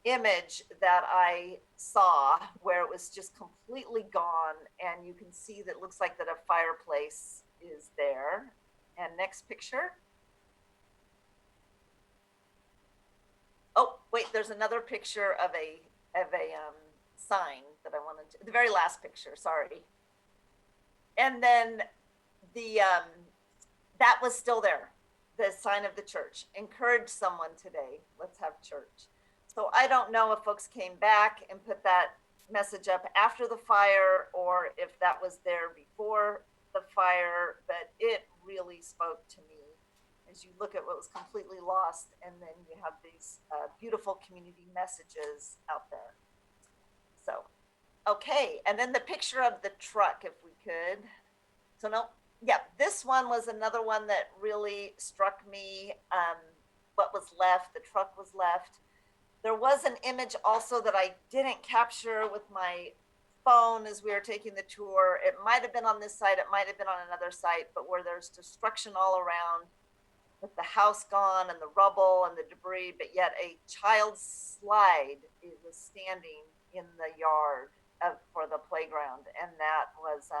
image that I saw, where it was just completely gone, and you can see that it looks like that a fireplace is there. And next picture. Oh, wait, there's another picture of a sign that I wanted to, the very last picture, sorry. And then that was still there, the sign of the church. Encourage someone today, let's have church. So I don't know if folks came back and put that message up after the fire or if that was there before the fire, but it really spoke to me as you look at what was completely lost, and then you have these beautiful community messages out there. So, okay, and then the picture of the truck, if we could. So no, yeah, this one was another one that really struck me. What was left, the truck was left. There was an image also that I didn't capture with my phone as we were taking the tour. It might have been on this site, it might have been on another site, but where there's destruction all around with the house gone and the rubble and the debris, but yet a child's slide was standing in the yard for the playground. And that was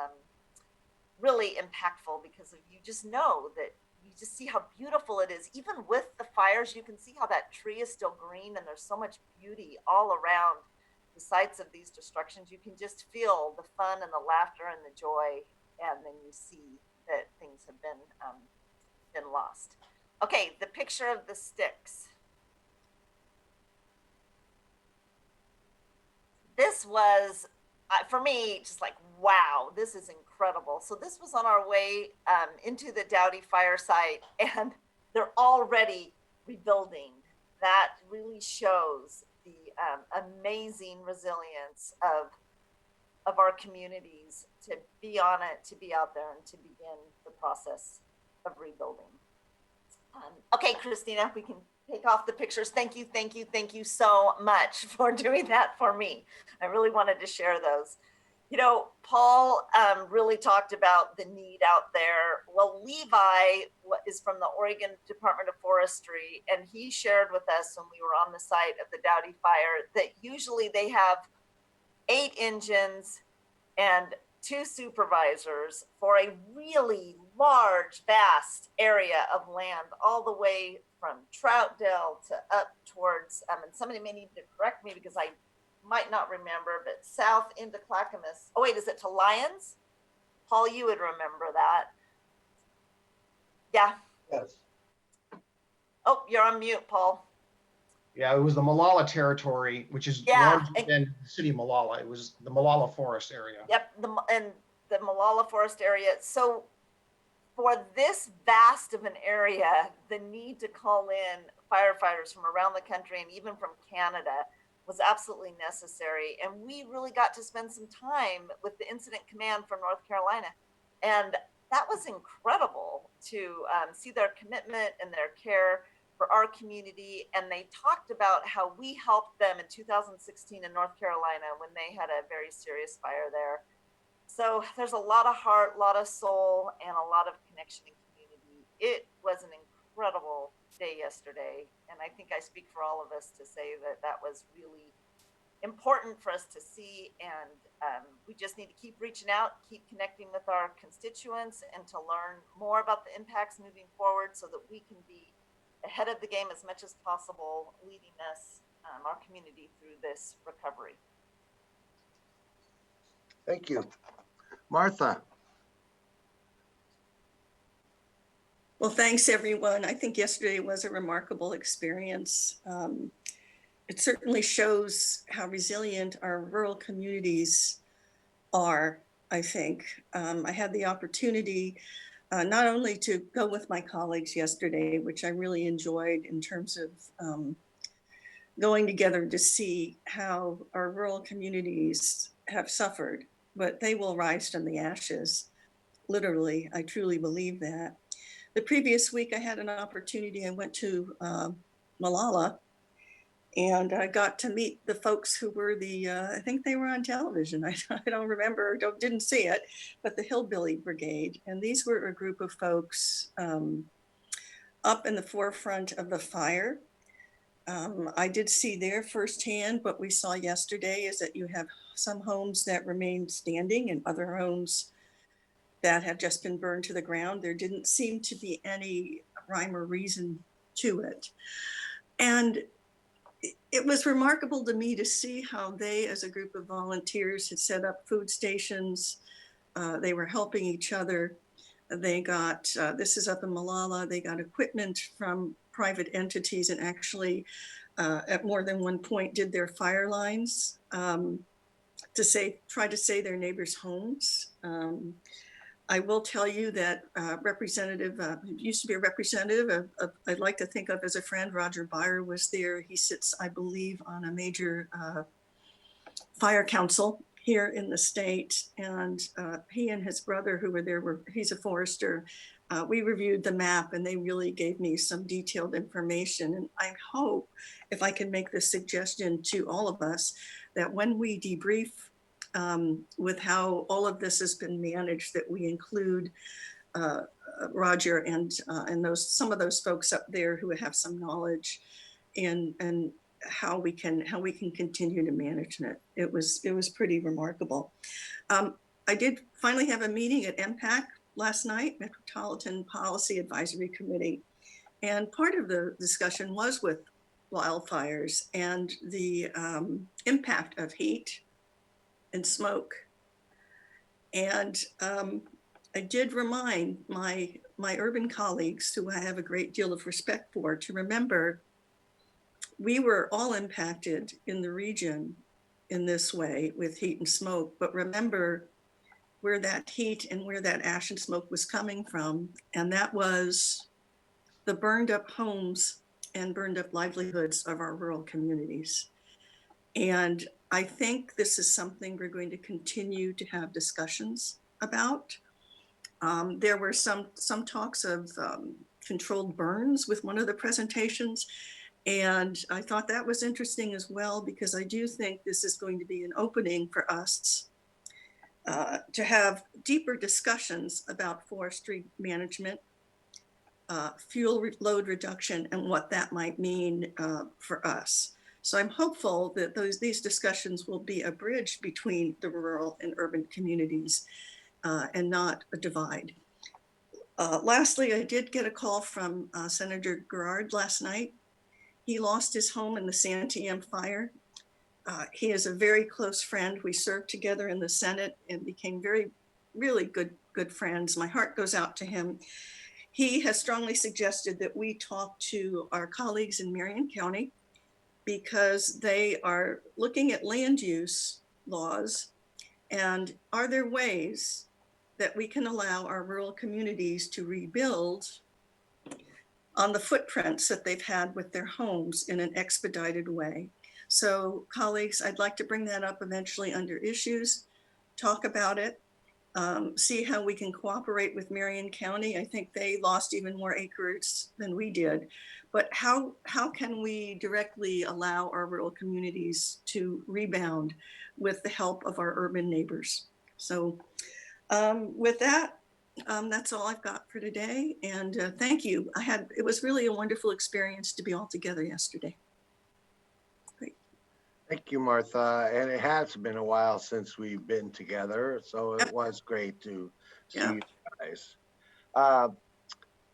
really impactful because you just know that you just see how beautiful it is. Even with the fires, you can see how that tree is still green, and there's so much beauty all around the sites of these destructions. You can just feel the fun and the laughter and the joy, and then you see that things have been lost. Okay, the picture of the sticks. This was, for me, just like, wow, this is incredible. So this was on our way into the Dowdy fire site, and they're already rebuilding. That really shows the amazing resilience of our communities to be on it, to be out there, and to begin the process of rebuilding. Okay, Christina, we can take off the pictures. Thank you so much for doing that for me. I really wanted to share those. You know, Paul really talked about the need out there. Well, Levi is from the Oregon Department of Forestry, and he shared with us when we were on the site of the Dowdy fire that usually they have 8 engines and 2 supervisors for a really large, vast area of land, all the way from Troutdale to up towards, and somebody may need to correct me because I might not remember, but south into Clackamas. Oh wait, is it to Lyons? Paul, you would remember that. Yeah. Yes. Oh, you're on mute, Paul. Yeah, it was the Malala territory, which is larger than the city of Malala. It was the Malala Forest area. Yep, and the Malala Forest area. So for this vast of an area, the need to call in firefighters from around the country and even from Canada was absolutely necessary. And we really got to spend some time with the incident command from North Carolina. And that was incredible to see their commitment and their care for our community. And they talked about how we helped them in 2016 in North Carolina when they had a very serious fire there. So there's a lot of heart, a lot of soul, and a lot of connection and community. It was an incredible day yesterday. And I think I speak for all of us to say that that was really important for us to see. And we just need to keep reaching out, keep connecting with our constituents, and to learn more about the impacts moving forward so that we can be ahead of the game as much as possible, leading us, our community, through this recovery. Thank you. Martha. Well, thanks, everyone. I think yesterday was a remarkable experience. It certainly shows how resilient our rural communities are, I think. I had the opportunity not only to go with my colleagues yesterday, which I really enjoyed in terms of going together to see how our rural communities have suffered, but they will rise from the ashes. Literally, I truly believe that. The previous week, I had an opportunity. I went to Malala, and I got to meet the folks who were I think they were on television. I don't remember, didn't see it, but the Hillbilly Brigade. And these were a group of folks up in the forefront of the fire. I did see there firsthand. What we saw yesterday is that you have some homes that remain standing and other homes that have just been burned to the ground. There didn't seem to be any rhyme or reason to it. And it was remarkable to me to see how they, as a group of volunteers, had set up food stations. They were helping each other. They got, this is up in Malala, they got equipment from private entities and actually at more than one point did their fire lines try to save their neighbors' homes. I will tell you that representative, used to be a representative of, I'd like to think of as a friend, Roger Byer was there. He sits, I believe, on a major fire council here in the state. And he and his brother who were there, he's a forester. We reviewed the map and they really gave me some detailed information. And I hope, if I can make this suggestion to all of us, that when we debrief with how all of this has been managed, that we include Roger and some of those folks up there who have some knowledge and how we can continue to manage it. It was pretty remarkable. I did finally have a meeting at MPAC last night, Metropolitan Policy Advisory Committee, and part of the discussion was with wildfires and the impact of heat and smoke. And I did remind my urban colleagues, who I have a great deal of respect for, to remember we were all impacted in the region in this way with heat and smoke, but remember where that heat and where that ash and smoke was coming from, and that was the burned up homes and burned up livelihoods of our rural communities. And I think this is something we're going to continue to have discussions about. There were some talks of controlled burns with one of the presentations. And I thought that was interesting as well, because I do think this is going to be an opening for us to have deeper discussions about forestry management, fuel load reduction, and what that might mean for us. So I'm hopeful that these discussions will be a bridge between the rural and urban communities and not a divide. Lastly, I did get a call from Senator Gerard last night. He lost his home in the Santiam fire. He is a very close friend. We served together in the Senate and became really good friends. My heart goes out to him. He has strongly suggested that we talk to our colleagues in Marion County because they are looking at land use laws, and are there ways that we can allow our rural communities to rebuild on the footprints that they've had with their homes in an expedited way. So colleagues, I'd like to bring that up eventually under issues, talk about it, see how we can cooperate with Marion County. I think they lost even more acres than we did. But how can we directly allow our rural communities to rebound with the help of our urban neighbors? So with that, that's all I've got for today. And thank you. It was really a wonderful experience to be all together yesterday. Great. Thank you, Martha. And it has been a while since we've been together, so it Yep. was great to see Yeah. you guys. Uh,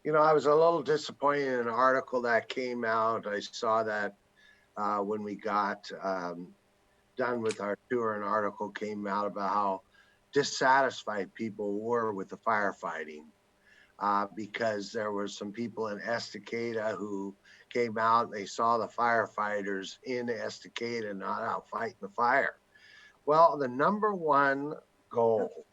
I was a little disappointed in an article that came out. I saw that when we got done with our tour, an article came out about how dissatisfied people were with the firefighting. Because there were some people in Estacada who came out and they saw the firefighters in Estacada not out fighting the fire. Well, the number one goal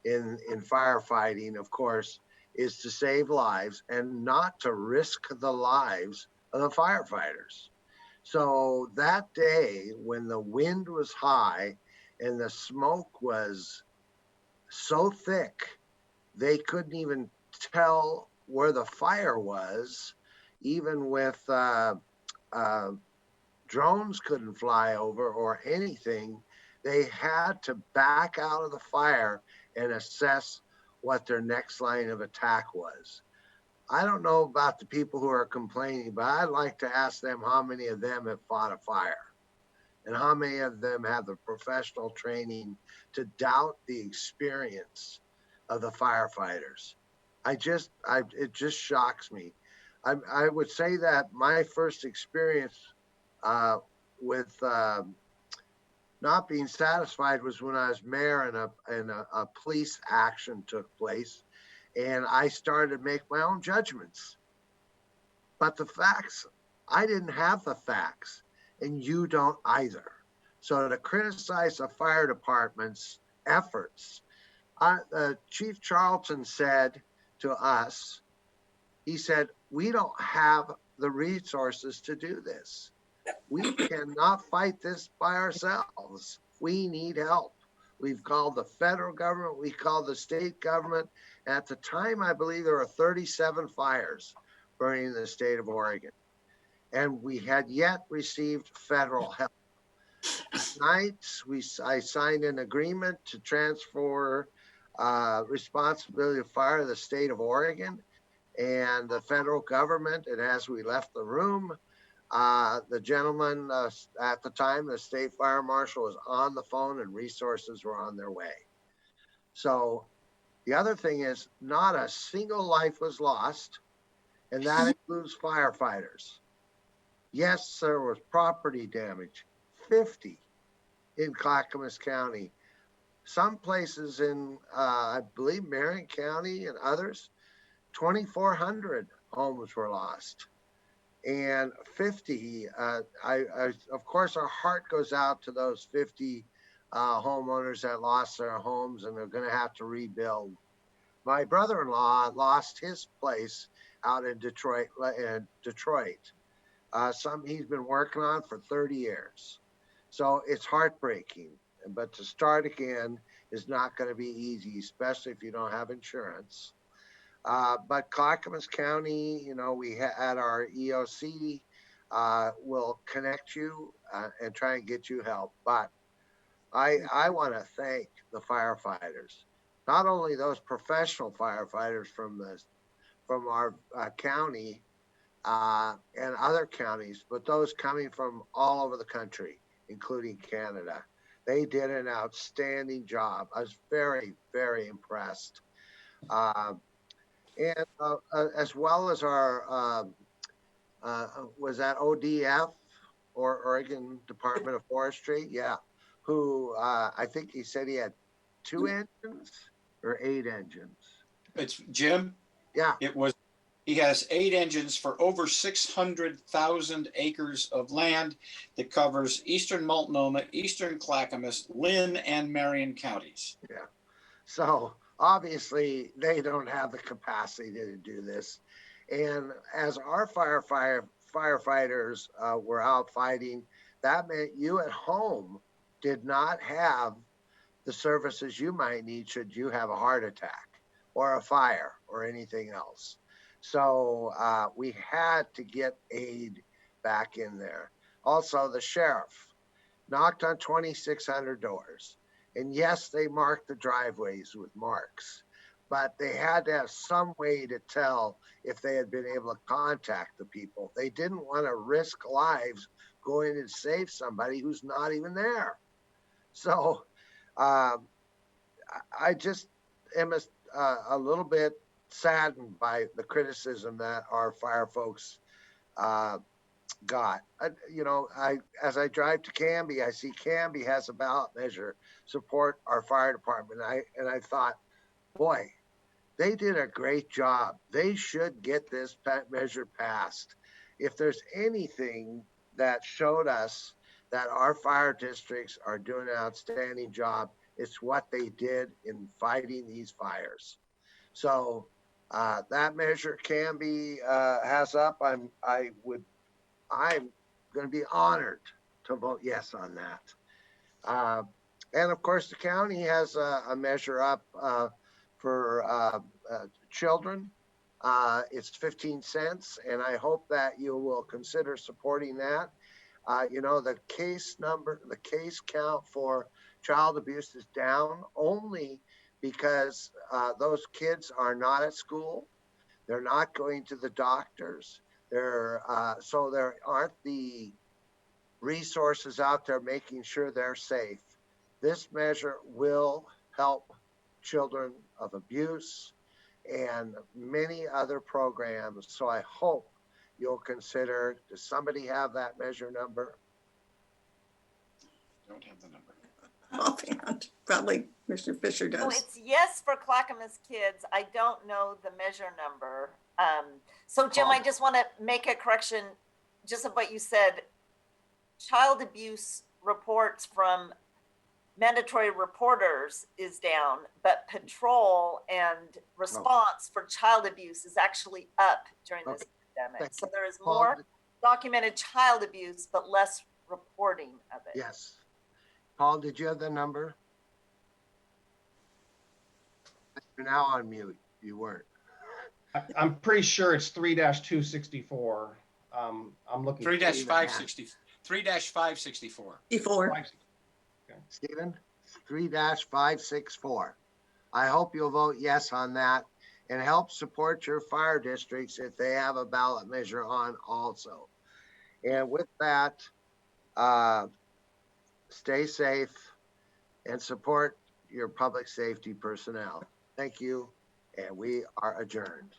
in firefighting, of course, is to save lives and not to risk the lives of the firefighters. So that day when the wind was high and the smoke was so thick, they couldn't even tell where the fire was, even with drones couldn't fly over or anything. They had to back out of the fire and assess what their next line of attack was. I don't know about the people who are complaining, but I'd like to ask them how many of them have fought a fire and how many of them have the professional training to doubt the experience of the firefighters. It just shocks me. I would say that my first experience with not being satisfied was when I was mayor and a police action took place, and I started to make my own judgments. But the facts, I didn't have the facts, and you don't either. So to criticize the fire department's efforts, Chief Charlton said to us, he said, we don't have the resources to do this. We cannot fight this by ourselves. We need help. We've called the federal government, we called the state government. At the time, I believe there were 37 fires burning in the state of Oregon, and we had yet received federal help. Tonight, I signed an agreement to transfer responsibility of fire to the state of Oregon and the federal government. And as we left the room, the gentleman at the time, the state fire marshal, was on the phone and resources were on their way. So the other thing is, not a single life was lost, and that includes firefighters. Yes, there was property damage, 50 in Clackamas County. Some places in, I believe, Marion County and others, 2,400 homes were lost. And 50, of course, our heart goes out to those 50 homeowners that lost their homes and they're going to have to rebuild. My brother-in-law lost his place out in Detroit. He's been working on for 30 years. So it's heartbreaking. But to start again is not going to be easy, especially if you don't have insurance. But Clackamas County, we had our EOC will connect you and try and get you help. But I want to thank the firefighters, not only those professional firefighters from our county, and other counties, but those coming from all over the country, including Canada. They did an outstanding job. I was very, very impressed. And as well as our, was that ODF or Oregon Department of Forestry? Yeah. Who I think he said he had 2 engines or 8 engines. It's Jim. Yeah. He has 8 engines for over 600,000 acres of land that covers eastern Multnomah, eastern Clackamas, Lynn, and Marion counties. Yeah. So obviously they don't have the capacity to do this. And as our firefighters were out fighting, that meant you at home did not have the services you might need should you have a heart attack or a fire or anything else. So we had to get aid back in there. Also, the sheriff knocked on 2,600 doors. And yes, they marked the driveways with marks, but they had to have some way to tell if they had been able to contact the people. They didn't want to risk lives going to save somebody who's not even there. So I just am a little bit saddened by the criticism that our fire folks got. As I drive to Canby, I see Canby has a ballot measure support our fire department. I thought, boy, they did a great job. They should get this measure passed. If there's anything that showed us that our fire districts are doing an outstanding job, it's what they did in fighting these fires. So that measure Canby has up. I'm going to be honored to vote yes on that. And of course, the county has a measure up for children. It's 15 cents, and I hope that you will consider supporting that. The case count for child abuse is down only because those kids are not at school. They're not going to the doctors. So there aren't the resources out there making sure they're safe. This measure will help children of abuse and many other programs. So I hope you'll consider. Does somebody have that measure number? Don't have the number. Offhand, probably Mr. Fisher So does. it's yes for Clackamas kids. I don't know the measure number. So Jim, I just want to make a correction just of what you said. Child abuse reports from mandatory reporters is down, but patrol and response for child abuse is actually up during this pandemic. So there is more documented child abuse, but less reporting of it. Yes. Paul, did you have the number? You're now on mute. You weren't. I'm pretty sure it's 3-264. I'm looking. 3-560. 3-564. Before. Stephen, 3-564. I hope you'll vote yes on that and help support your fire districts if they have a ballot measure on also. And with that, stay safe and support your public safety personnel. Thank you, and we are adjourned.